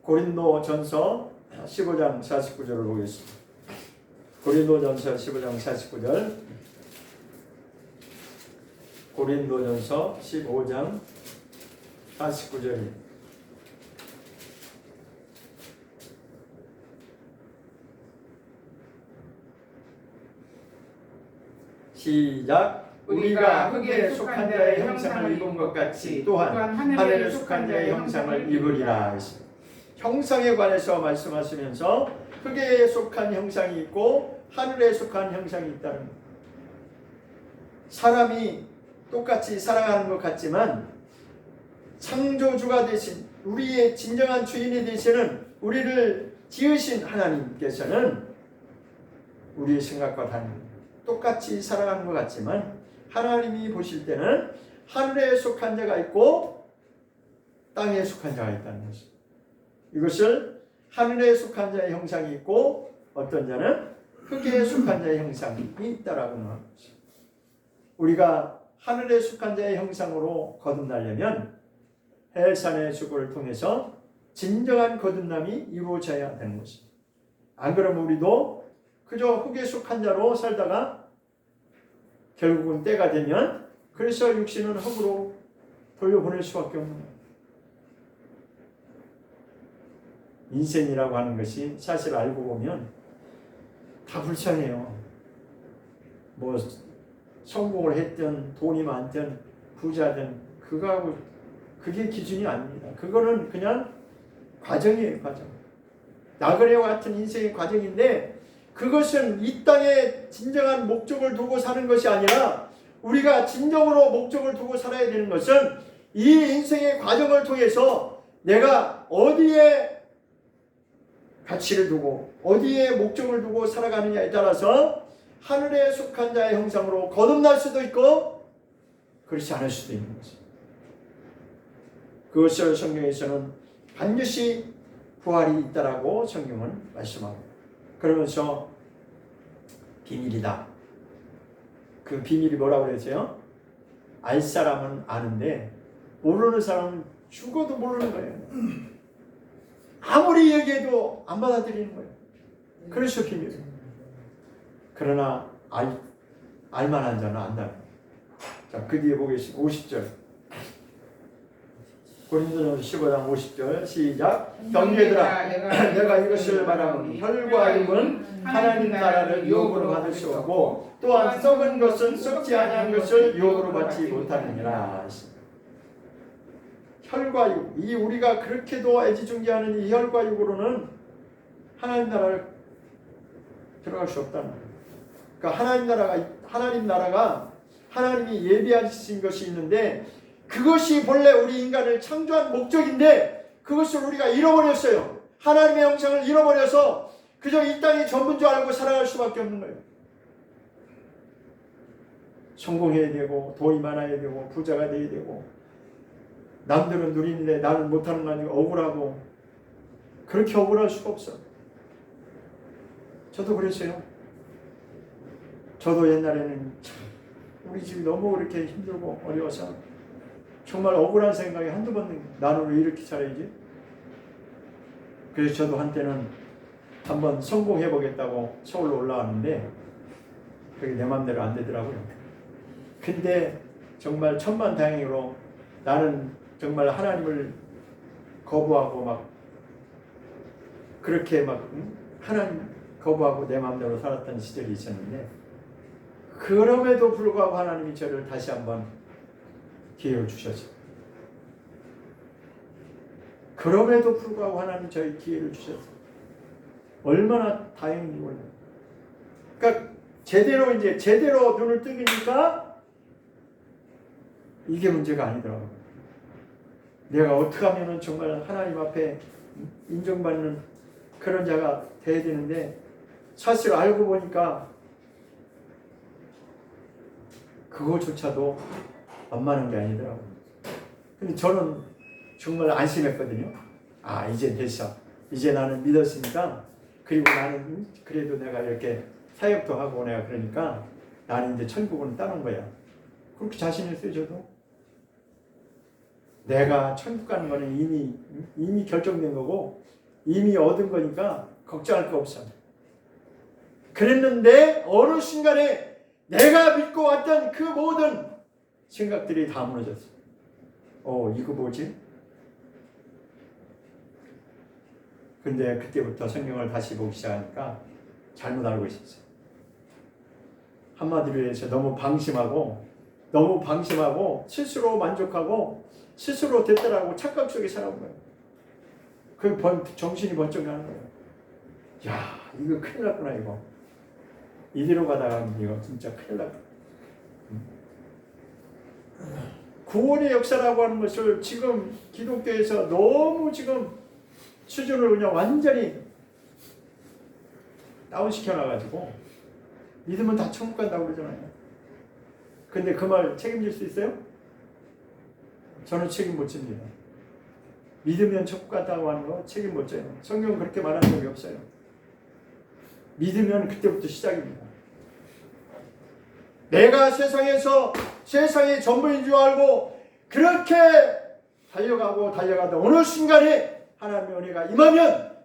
고린도전서 15장 49절을 보겠습니다. 고린도전서 15장 49절, 고린도전서 15장 49절입니다. 시작. 우리가 흙에 속한 자의 형상을 입은 것 같이 또한 하늘에 속한 자의 형상을 입으리라. 형상에 관해서 말씀하시면서 흙에 속한 형상이 있고 하늘에 속한 형상이 있다는 것. 사람이 똑같이 살아가는 것 같지만 창조주가 되신 우리의 진정한 주인이 되시는 우리를 지으신 하나님께서는 우리의 생각과 다릅니다. 똑같이 살아가는 것 같지만 하나님이 보실 때는 하늘에 속한 자가 있고 땅에 속한 자가 있다는 것입니다. 이것을 하늘에 속한 자의 형상이 있고 어떤 자는 흙에 속한 자의 형상이 있다라고 말하는 것입니다. 우리가 하늘에 속한 자의 형상으로 거듭나려면 해산의 수고를 통해서 진정한 거듭남이 이루어져야 되는 것입니다. 안 그러면 우리도 그저 흙에 속한 자로 살다가 결국은 때가 되면 그래서 육신은 흙으로 돌려보낼 수밖에 없는 거예요. 인생이라고 하는 것이 사실 알고 보면 다 불쌍해요. 뭐 성공을 했든 돈이 많든 부자든 그게 기준이 아닙니다. 그거는 그냥 과정이에요. 과정. 나그네와 같은 인생의 과정인데 그것은 이 땅에 진정한 목적을 두고 사는 것이 아니라 우리가 진정으로 목적을 두고 살아야 되는 것은 이 인생의 과정을 통해서 내가 어디에 가치를 두고 어디에 목적을 두고 살아가느냐에 따라서 하늘에 속한 자의 형상으로 거듭날 수도 있고 그렇지 않을 수도 있는 것입니다. 그것을 성경에서는 반드시 부활이 있다라고 성경은 말씀합니다. 그러면서 비밀이다. 그 비밀이 뭐라고 그랬어요? 알 사람은 아는데 모르는 사람은 죽어도 모르는 거예요. 아무리 얘기해도 안 받아들이는 거예요. 그래서 비밀이에요. 그러나 알만한 자는 안다. 자, 그 뒤에 보겠습니다. 50절. 고린도전서 15장 50절 시작. 형제들아 내가 이것을 말하노니 혈과 육은 하나님 나라를 유혹으로 받을 수 없고 또한 썩은 것은 썩지 아니한 것을 유혹으로 받지 못하느니라. 혈과 육, 이 우리가 그렇게도 애지중지하는 이 혈과 육으로는 하나님 나라를 들어갈 수 없다는 거예요. 그러니까 하나님 나라가 하나님이 예비하신 것이 있는데 그것이 본래 우리 인간을 창조한 목적인데 그것을 우리가 잃어버렸어요. 하나님의 형상을 잃어버려서 그저 이 땅이 전부인 줄 알고 살아갈 수밖에 없는 거예요. 성공해야 되고 돈이 많아야 되고 부자가 돼야 되고 남들은 누리는데 나는 못하는 거 아니고 억울하고 그렇게 억울할 수가 없어. 저도 그랬어요. 저도 옛날에는 참 우리 집이 너무 그렇게 힘들고 어려워서 정말 억울한 생각이 한두 번 나는 왜 이렇게 살아야지? 그래서 저도 한때는 한번 성공해 보겠다고 서울로 올라왔는데 그게 내 맘대로 안 되더라고요. 근데 정말 천만다행으로 나는 정말 하나님을 거부하고 막 그렇게 막 하나님 거부하고 내 마음대로 살았던 시절이 있었는데, 그럼에도 불구하고 하나님이 저를 다시 한번 기회를 주셨어요. 그럼에도 불구하고 하나님 저희 기회를 주셨어요. 얼마나 다행인지 몰라요. 그러니까 제대로 눈을 뜨기니까 이게 문제가 아니더라고요. 내가 어떻게 하면은 정말 하나님 앞에 인정받는 그런 자가 돼야 되는데, 사실 알고 보니까 그거조차도 만만한 게 아니더라고요. 근데 저는 정말 안심했거든요. 아, 이제 됐어. 이제 나는 믿었으니까, 그리고 나는 그래도 내가 이렇게 사역도 하고 내가 그러니까 나는 이제 천국은 따는 거야. 그렇게 자신있어요. 저도 내가 천국 가는 거는 이미 결정된 거고 이미 얻은 거니까 걱정할 거 없어. 그랬는데 어느 순간에 내가 믿고 왔던 그 모든 생각들이 다 무너졌어. 이거 뭐지? 근데 그때부터 성경을 다시 보기 시작하니까 잘못 알고 있었어요. 한마디로 해서 너무 방심하고 스스로 만족하고 스스로 됐더라고 착각 속에 살아온 거예요. 그 정신이 번쩍 나는 거예요. 야, 이거 큰일 났구나. 이거 이대로 가다가 이거 진짜 큰일 났구나. 구원의 역사라고 하는 것을 지금 기독교에서 너무 지금 수준을 그냥 완전히 다운시켜놔가지고 믿으면 다 천국 간다고 그러잖아요. 근데 그 말 책임질 수 있어요? 저는 책임 못 집니다. 믿으면 천국 간다고 하는 거 책임 못 져요. 성경은 그렇게 말한 적이 없어요. 믿으면 그때부터 시작입니다. 내가 세상에서 세상의 전부인 줄 알고 그렇게 달려가다 어느 순간에 하나님의 은혜가 임하면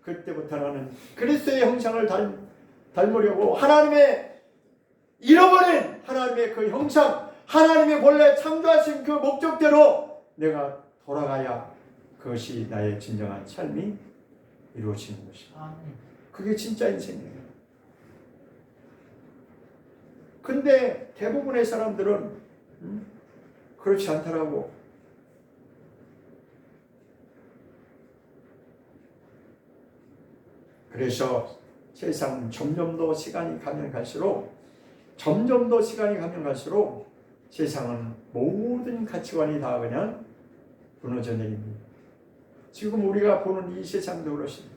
그때부터 나는 그리스도의 형상을 닮으려고 하나님의 잃어버린 하나님의 그 형상, 하나님의 본래 창조하신 그 목적대로 내가 돌아가야 그것이 나의 진정한 삶이 이루어지는 것이다. 그게 진짜 인생이에요. 근데 대부분의 사람들은 그렇지 않더라고. 그래서 세상은 점점 더 시간이 가면 갈수록 세상은 모든 가치관이 다 그냥 무너져 내립니다. 지금 우리가 보는 이 세상도 그렇습니다.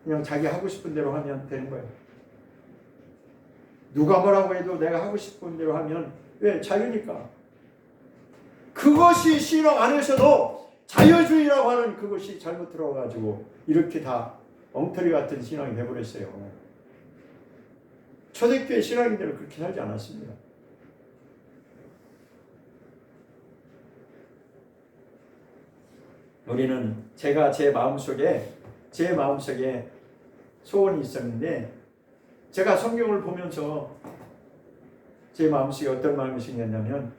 그냥 자기 하고 싶은 대로 하면 되는 거예요. 누가 뭐라고 해도 내가 하고 싶은 대로 하면, 왜? 자유니까. 그것이 신앙 안에서도 자유주의라고 하는 그것이 잘못 들어가지고 이렇게 다 엉터리 같은 신앙이 되어버렸어요. 초대교회 신앙인들은 그렇게 살지 않았습니다. 우리는 제가 제 마음속에 소원이 있었는데, 제가 성경을 보면서 제 마음속에 어떤 마음이 생겼냐면,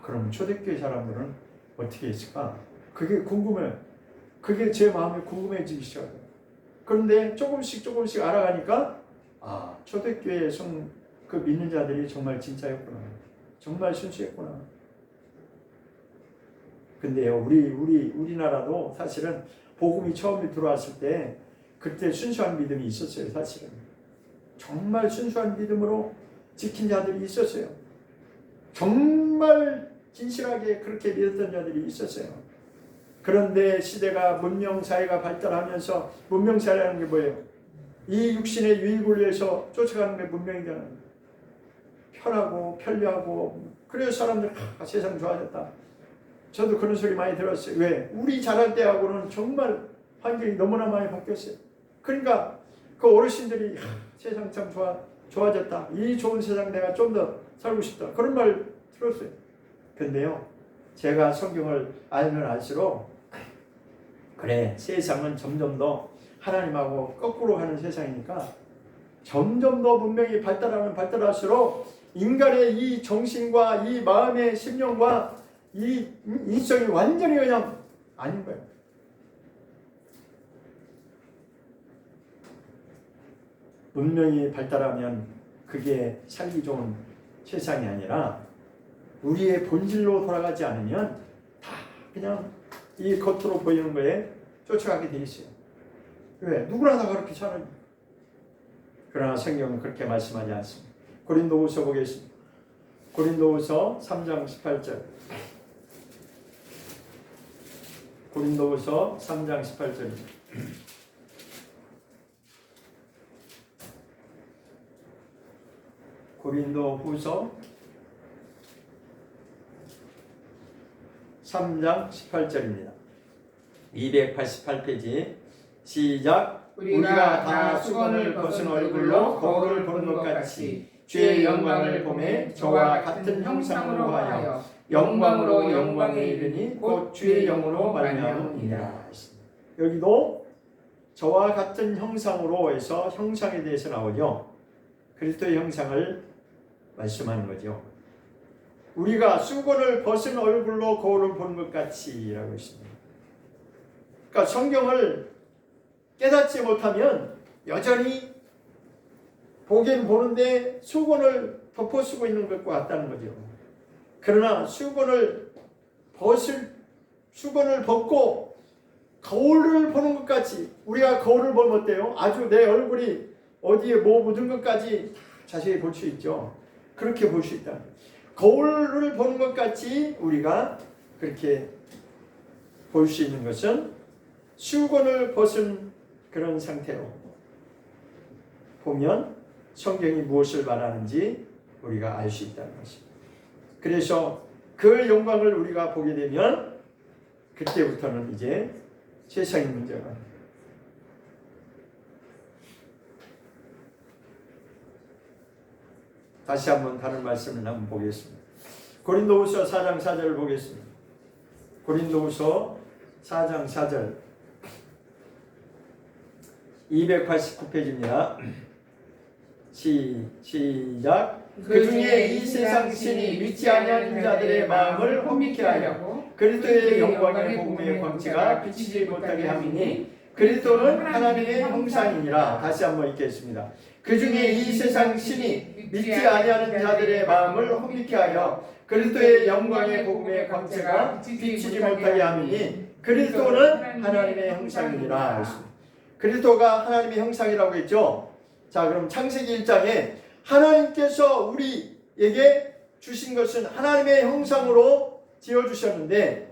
그럼 초대교회 사람들은 어떻게 했을까? 그게 궁금해요. 그게 제 마음이 궁금해지기 시작해요. 그런데 조금씩 알아가니까, 초대교회 그 믿는 자들이 정말 진짜였구나. 정말 순수했구나. 근데요, 우리나라도 사실은 복음이 처음에 들어왔을 때 그때 순수한 믿음이 있었어요. 사실은 정말 순수한 믿음으로 지킨 자들이 있었어요. 정말 진실하게 그렇게 믿었던 자들이 있었어요. 그런데 시대가 문명사회가 발달하면서, 문명사회라는 게 뭐예요? 이 육신의 유익을 위해서 쫓아가는 게 문명이잖아요. 편하고 편리하고, 그래서 사람들 세상 좋아졌다. 저도 그런 소리 많이 들었어요. 왜? 우리 자랄 때하고는 정말 환경이 너무나 많이 바뀌었어요. 그러니까 그 어르신들이 세상 참 좋아졌다. 이 좋은 세상 내가 좀 더 살고 싶다. 그런 말 들었어요. 근데요, 제가 성경을 알면 알수록 그래, 세상은 점점 더 하나님하고 거꾸로 가는 세상이니까 점점 더 문명이 발달하면 발달할수록 인간의 이 정신과 이 마음의 심령과 이 인성이 완전히 그냥 아닌 거예요. 문명이 발달하면 그게 살기 좋은 세상이 아니라 우리의 본질로 돌아가지 않으면 다 그냥 이 겉으로 보이는 거에 쫓아가게 돼 있어요. 왜? 누구나 다 그렇게 살아요. 그러나 성경은 그렇게 말씀하지 않습니다. 고린도후서 보겠습니다. 고린도후서 3장 18절. 고린도후서 3장 18절입니다. 고린도후서 3장 18절입니다. 288페이지 시작. 우리가 다 수건을 벗은 얼굴로 거울을 보는 것 같이 주의 영광을 보매 저와 같은 형상으로 하여 영광으로 영광에 이르니 곧 주의 영으로 말미암음이니라. 여기도 저와 같은 형상으로 해서 형상에 대해서 나오죠. 그리스도의 형상을 말씀하는 거죠. 우리가 수건을 벗은 얼굴로 거울을 보는 것 같이 라고 했습니다. 그러니까 성경을 깨닫지 못하면 여전히 보긴 보는데 수건을 덮어 쓰고 있는 것과 같다는 거죠. 그러나 수건을 벗고 거울을 보는 것 같이, 우리가 거울을 보면 어때요? 아주 내 얼굴이 어디에 뭐 묻은 것까지 자세히 볼 수 있죠. 그렇게 볼 수 있다. 거울을 보는 것 같이 우리가 그렇게 볼 수 있는 것은 수건을 벗은 그런 상태로 보면 성경이 무엇을 말하는지 우리가 알 수 있다는 것입니다. 그래서 그 영광을 우리가 보게 되면 그때부터는 이제 세상의 문제가 다시 한번 다른 말씀을 한번 보겠습니다. 고린도후서 4장 4절을 보겠습니다. 고린도후서 4장 4절 289페이지입니다. 시작. 그 중에 이 세상 신이 믿지 아니하는 자들의 마음을 혼미케 하려고 그리스도의 영광의 복음의 광채가 비치지 못하게 함이니 그리스도는 하나님의 형상이니라. 다시 한번 읽겠습니다. 그 중에 이 세상 신이 믿지 아니하는 자들의 마음을 혼미케 하여 그리스도의 영광의 복음의 광채가 비치지 못하게 함이니 그리스도는 하나님의 형상이니라. 그리스도가 하나님의 형상이라고 했죠. 자, 그럼 창세기 1장에 하나님께서 우리에게 주신 것은 하나님의 형상으로 지어주셨는데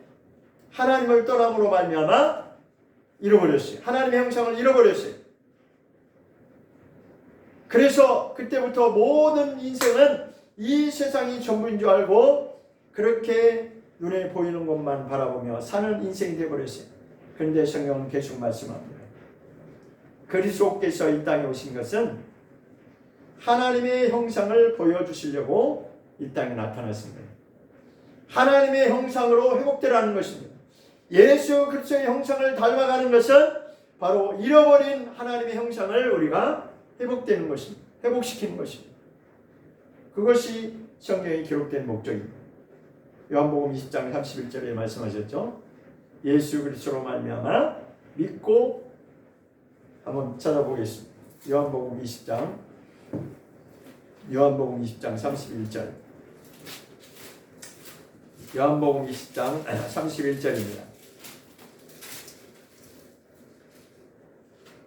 하나님을 떠남으로 말미암아 잃어버렸어요. 하나님의 형상을 잃어버렸어요. 그래서 그때부터 모든 인생은 이 세상이 전부인 줄 알고 그렇게 눈에 보이는 것만 바라보며 사는 인생이 되어버렸어요. 그런데 성경은 계속 말씀합니다. 그리스도께서 이 땅에 오신 것은 하나님의 형상을 보여주시려고 이 땅에 나타났습니다. 하나님의 형상으로 회복되라는 것입니다. 예수 그리스도의 형상을 닮아가는 것은 바로 잃어버린 하나님의 형상을 우리가 회복되는 것입니다. 회복시키는 것입니다. 그것이 성경에 기록된 목적입니다. 요한복음 20장 31절에 말씀하셨죠. 예수 그리스도로 말미암아 믿고 한번 찾아보겠습니다. 요한복음 20장 31절. 요한복음 20장 31절입니다.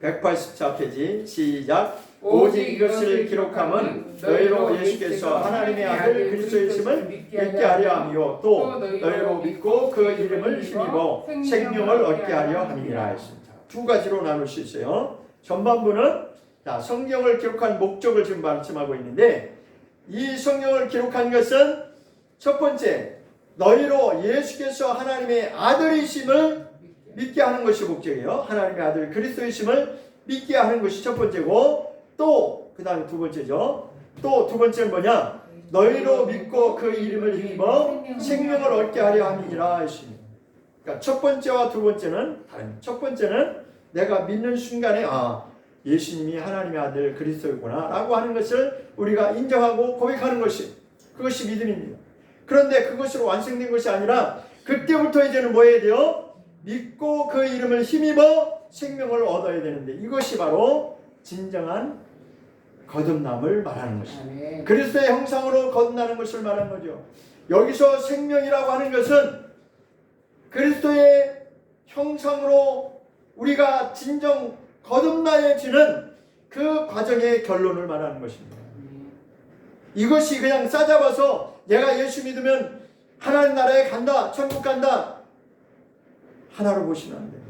184페이지 시작. 오직 이것을 기록함은 너희로 예수께서 하나님의 아들 그리스도이심을 믿게 하려 함이요 또 너희로 믿고 그 이름을 힘입어 생명을 얻게 하려 함이니라 했습니다. 두 가지로 나눌 수 있어요. 전반부는 성경을 기록한 목적을 지금 말씀하고 있는데 이 성경을 기록한 것은 첫 번째 너희로 예수께서 하나님의 아들이심을 믿게 하는 것이 목적이에요. 하나님의 아들 그리스도이심을 믿게 하는 것이 첫 번째고 또 그 다음에 두 번째죠. 또 두 번째는 뭐냐? 너희로 믿고 그 이름을 힘입어 생명을 얻게 하려 함이니라 했습니다. 그러니까 첫 번째와 두 번째는 다른. 첫 번째는 내가 믿는 순간에 예수님이 하나님의 아들 그리스도이구나 라고 하는 것을 우리가 인정하고 고백하는 것이, 그것이 믿음입니다. 그런데 그것으로 완성된 것이 아니라 그때부터 이제는 뭐 해야 돼요? 믿고 그 이름을 힘입어 생명을 얻어야 되는데, 이것이 바로 진정한 거듭남을 말하는 것입니다. 그리스도의 형상으로 거듭나는 것을 말하는 거죠. 여기서 생명이라고 하는 것은 그리스도의 형상으로 우리가 진정 거듭나야지는 그 과정의 결론을 말하는 것입니다. 이것이 그냥 싸잡아서 내가 예수 믿으면 하나님 나라에 간다, 천국 간다, 하나로 보시면 안 돼요.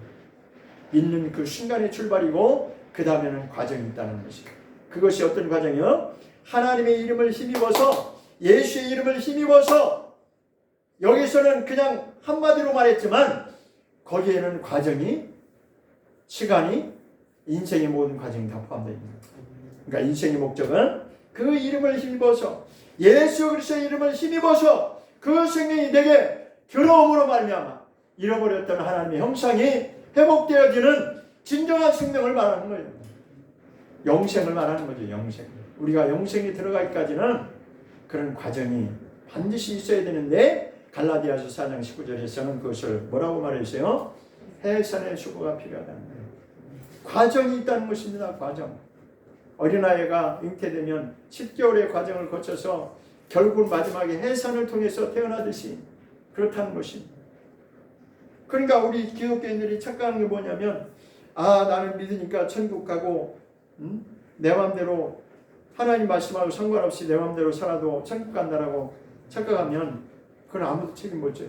믿는 그 순간의 출발이고 그 다음에는 과정이 있다는 것입니다. 그것이 어떤 과정이요? 하나님의 이름을 힘입어서, 예수의 이름을 힘입어서, 여기서는 그냥 한마디로 말했지만 거기에는 과정이, 시간이, 인생의 모든 과정이 다 포함되어 있는 거예요. 그러니까 인생의 목적은 그 이름을 힘입어서, 예수 그리스도의 이름을 힘입어서 그 생명이 내게 들어옴으로 말미암아 잃어버렸던 하나님의 형상이 회복되어지는 진정한 생명을 말하는 거예요. 영생을 말하는 거죠. 영생. 우리가 영생에 들어가기까지는 그런 과정이 반드시 있어야 되는데, 갈라디아서 4장 19절에서는 그것을 뭐라고 말했어요? 해산의 수고가 필요하다는 거예요. 과정이 있다는 것입니다. 과정. 어린아이가 잉태되면 10개월의 과정을 거쳐서 결국 마지막에 해산을 통해서 태어나듯이 그렇다는 것입니다. 그러니까 우리 기독교인들이 착각하는 게 뭐냐면, 나는 믿으니까 천국 가고 내 마음대로 하나님 말씀하고 상관없이 내 마음대로 살아도 천국 간다라고 착각하면 그건 아무도 책임 못 져요.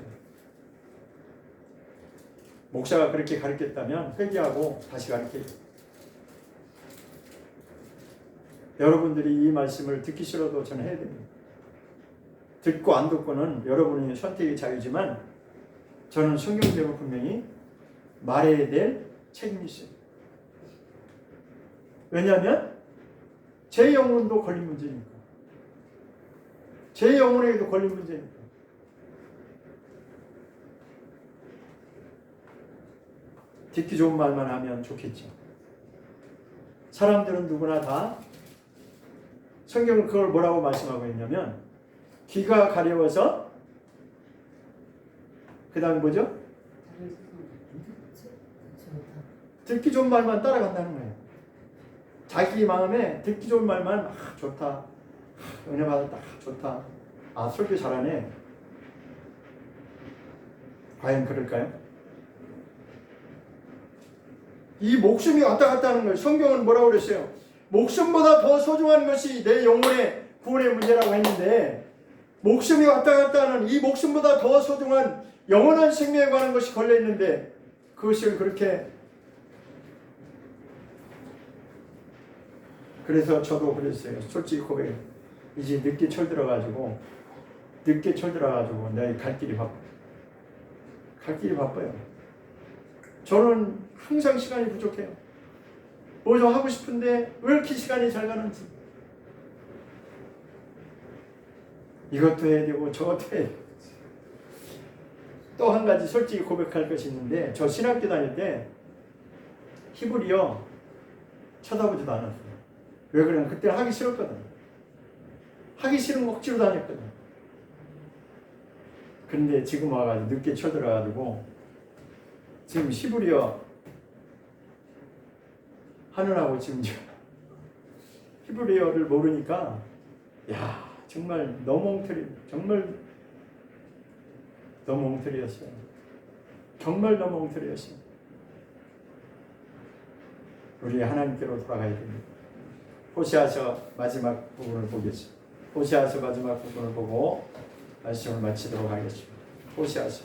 목사가 그렇게 가르쳤다면 회개하고 다시 가르쳐요. 여러분들이 이 말씀을 듣기 싫어도 저는 해야 됩니다. 듣고 안 듣고는 여러분의 선택의 자유지만 저는 성경대로 분명히 말해야 될 책임이 있어요. 왜냐하면 제 영혼도 걸린 문제니까. 제 영혼에게도 걸린 문제니까. 듣기 좋은 말만 하면 좋겠죠. 사람들은 누구나 다 성경은 그걸 뭐라고 말씀하고 있냐면, 귀가 가려워서, 그 다음에 뭐죠? 듣기 좋은 말만 따라간다는 거예요. 자기 마음에 듣기 좋은 말만, 좋다, 은혜 받았다, 좋다, 설교 잘하네. 과연 그럴까요? 이 목숨이 왔다 갔다 하는 거예요. 성경은 뭐라고 그랬어요? 목숨보다 더 소중한 것이 내 영혼의 구원의 문제라고 했는데, 목숨이 왔다 갔다 하는 이 목숨보다 더 소중한 영원한 생명에 관한 것이 걸려있는데, 그것을 그렇게, 그래서 저도 그랬어요. 솔직히 고백해요. 이제 늦게 철들어가지고 내가 갈 길이 바빠요. 저는 항상 시간이 부족해요. 뭐 좀 하고 싶은데 왜 이렇게 시간이 잘 가는지. 이것도 해야 되고 저것도 해야 되고. 또 한 가지 솔직히 고백할 것이 있는데, 저 신학교 다닐 때 히브리어 쳐다보지도 않았어요. 왜 그러냐면 그때 하기 싫었거든. 하기 싫은 거 억지로 다녔거든. 근데 지금 와가지고 늦게 쳐들어가지고 지금 히브리어 하느라고 지금 히브리어를 모르니까 정말 너무 엉터리였어요. 정말 너무 엉터리였어요. 우리 하나님께로 돌아가야 됩니다. 호세아서 마지막 부분을 보겠습니다. 호세아서 마지막 부분을 보고 말씀을 마치도록 하겠습니다. 호세아서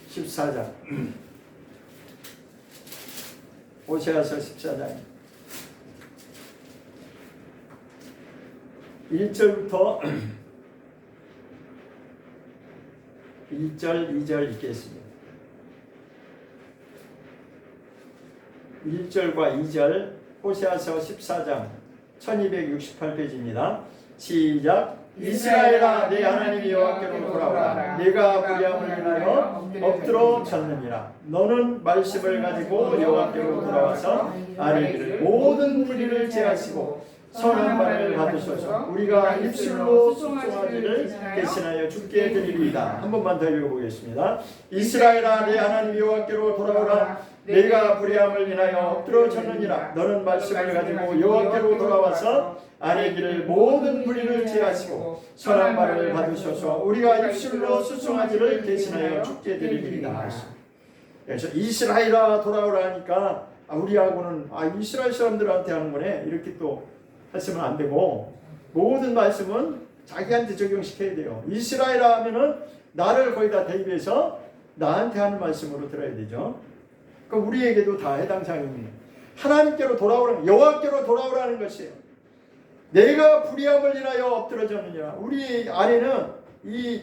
14장. 호세아서 14장 1절부터 1절, 2절 읽겠습니다. 1절과 2절, 호세아서 14장 1268페이지입니다. 시작. 이스라엘아 내 하나님 여호와께로 돌아오라. 내가 불의함을 인하여 엎드러 졌느니라. 너는 말씀을 가지고 여호와께로 돌아와서 아뢰기를 모든 불의를 제하시고 선한 말을 받으소서. 우리가 입술로 순종하기를 대신하여 주께 드리리이다. 한 번만 더 읽어보겠습니다. 이스라엘아 내 하나님 여호와께로 돌아오라. 내가 불의함을 인하여 엎드러 졌느니라. 너는 말씀을 가지고 여호와께로 돌아와서 아뢰기를 모든 불의를 제하시고 선한 말을 받으소서. 우리가 입술로 수송하기를 대신하여 주께 드리리이다. 그래서 이스라엘아 돌아오라 하니까 우리하고는 이스라엘 사람들한테 하는 거네 이렇게 또 하시면 안 되고, 모든 말씀은 자기한테 적용시켜야 돼요. 이스라엘아 하면은 나를 거기다 대입해서 나한테 하는 말씀으로 들어야 되죠. 그럼 우리에게도 다 해당 사항입니다. 하나님께로 돌아오라는, 여호와께로 돌아오라는 것이에요. 내가 불의함을 인하여 엎드러졌느냐. 우리 안에는 이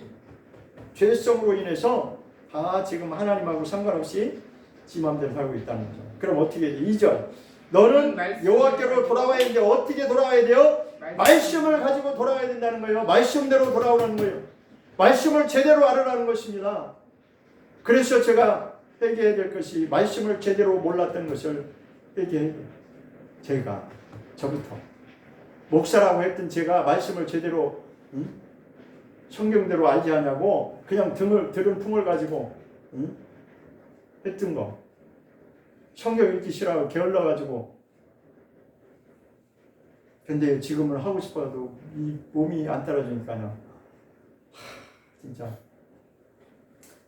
죄성으로 인해서 다 지금 하나님하고 상관없이 지 마음대로 살고 있다는 거죠. 그럼 어떻게 돼? 2절. 너는 여호와께로 돌아와야 되는데 어떻게 돌아와야 돼요? 말씀을 가지고 돌아와야 된다는 거예요. 말씀대로 돌아오라는 거예요. 말씀을 제대로 알으라는 것입니다. 그래서 제가 회개해야 될 것이 말씀을 제대로 몰랐던 것을 회개해야 돼요. 저부터 목사라고 했던 제가 말씀을 제대로 성경대로 알지 않냐고 그냥 들은 풍을 가지고 했던 거, 성경 읽기 싫어하고 게을러가지고. 근데 지금은 하고 싶어도 이 몸이 안 따라주니까요. 진짜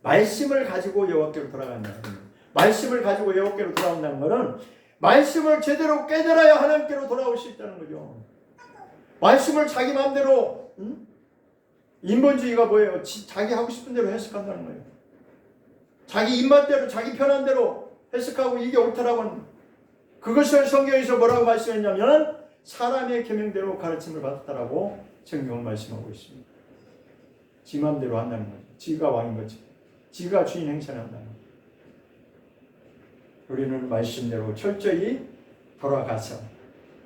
말씀을 가지고 여호와께로 돌아간다는 거예요. 말씀을 가지고 여호와께로 돌아온다는 것은 말씀을 제대로 깨달아야 하나님께로 돌아올 수 있다는 거죠. 말씀을 자기 마음대로, 인본주의가 뭐예요? 자기 하고 싶은 대로 해석한다는 거예요. 자기 입맛대로, 자기 편한 대로 해석하고 이게 옳다라고 하는, 그것을 성경에서 뭐라고 말씀했냐면 사람의 계명대로 가르침을 받았다라고 성경을 말씀하고 있습니다. 지 마음대로 한다는 거죠. 지가 왕인 거죠. 지가 주인 행세를 한다는 거죠. 우리는 말씀대로 철저히 돌아가서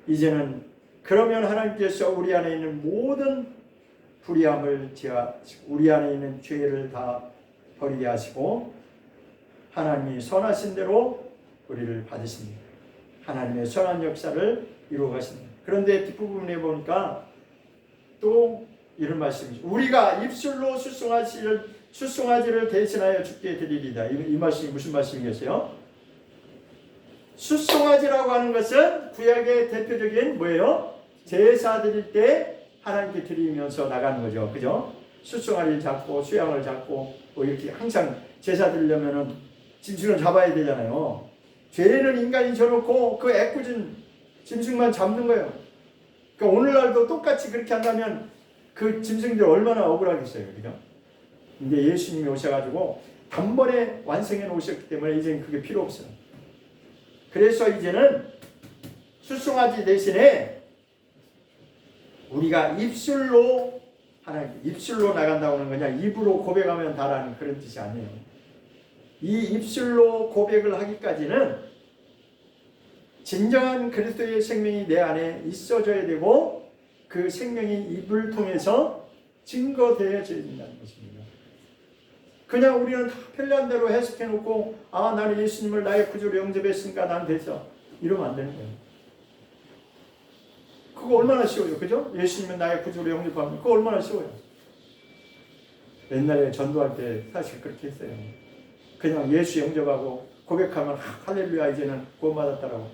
이제는, 그러면 하나님께서 우리 안에 있는 모든 불의함을 제하시고 우리 안에 있는 죄를 다 버리게 하시고 하나님이 선하신 대로 우리를 받으십니다. 하나님의 선한 역사를 이루어 가십니다. 그런데 뒷부분에 보니까 또 이런 말씀이죠. 우리가 입술로 수송아지를 대신하여 주께 드리리다. 이 말씀이 무슨 말씀이겠어요? 수송아지라고 하는 것은 구약의 대표적인 뭐예요? 제사 드릴 때 하나님께 드리면서 나가는 거죠. 그죠? 수송아지를 잡고 수양을 잡고 뭐 이렇게 항상 제사 드리려면은 짐승을 잡아야 되잖아요. 죄는 인간이 져놓고 그 애꿎은 짐승만 잡는 거예요. 그러니까 오늘날도 똑같이 그렇게 한다면 그 짐승들 얼마나 억울하겠어요. 그죠? 근데 예수님이 오셔가지고 단번에 완성해 놓으셨기 때문에 이제는 그게 필요 없어요. 그래서 이제는 수송아지 대신에 우리가 입술로 나간다고 하는 거냐, 입으로 고백하면 다라는 그런 뜻이 아니에요. 이 입술로 고백을 하기까지는 진정한 그리스도의 생명이 내 안에 있어져야 되고 그 생명이 입을 통해서 증거되어져야 된다는 것입니다. 그냥 우리는 다 편리한 대로 해석해놓고 나는 예수님을 나의 구주로 영접했으니까 난 됐어, 이러면 안 되는 거예요. 그거 얼마나 쉬워요. 그죠? 예수님은 나의 구주로 영접하면 그거 얼마나 쉬워요. 옛날에 전도할 때 사실 그렇게 했어요. 그냥 예수 영접하고 고백하면 할렐루야 이제는 구원받았다라고.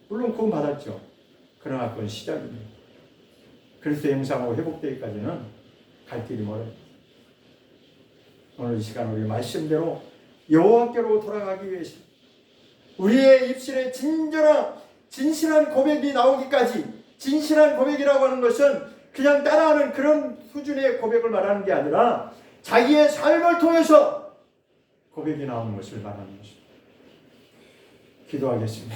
물론 구원받았죠. 그러나 그건 시작입니다. 그리스도 형상으로 회복되기까지는 갈 길이 멀어요. 오늘 이 시간 우리 말씀대로 여호와께로 돌아가기 위해서 우리의 입술에 진실한 고백이 나오기까지, 진실한 고백이라고 하는 것은 그냥 따라하는 그런 수준의 고백을 말하는 게 아니라 자기의 삶을 통해서 고백이 나오는 것을 말하는 것입니다. 기도하겠습니다.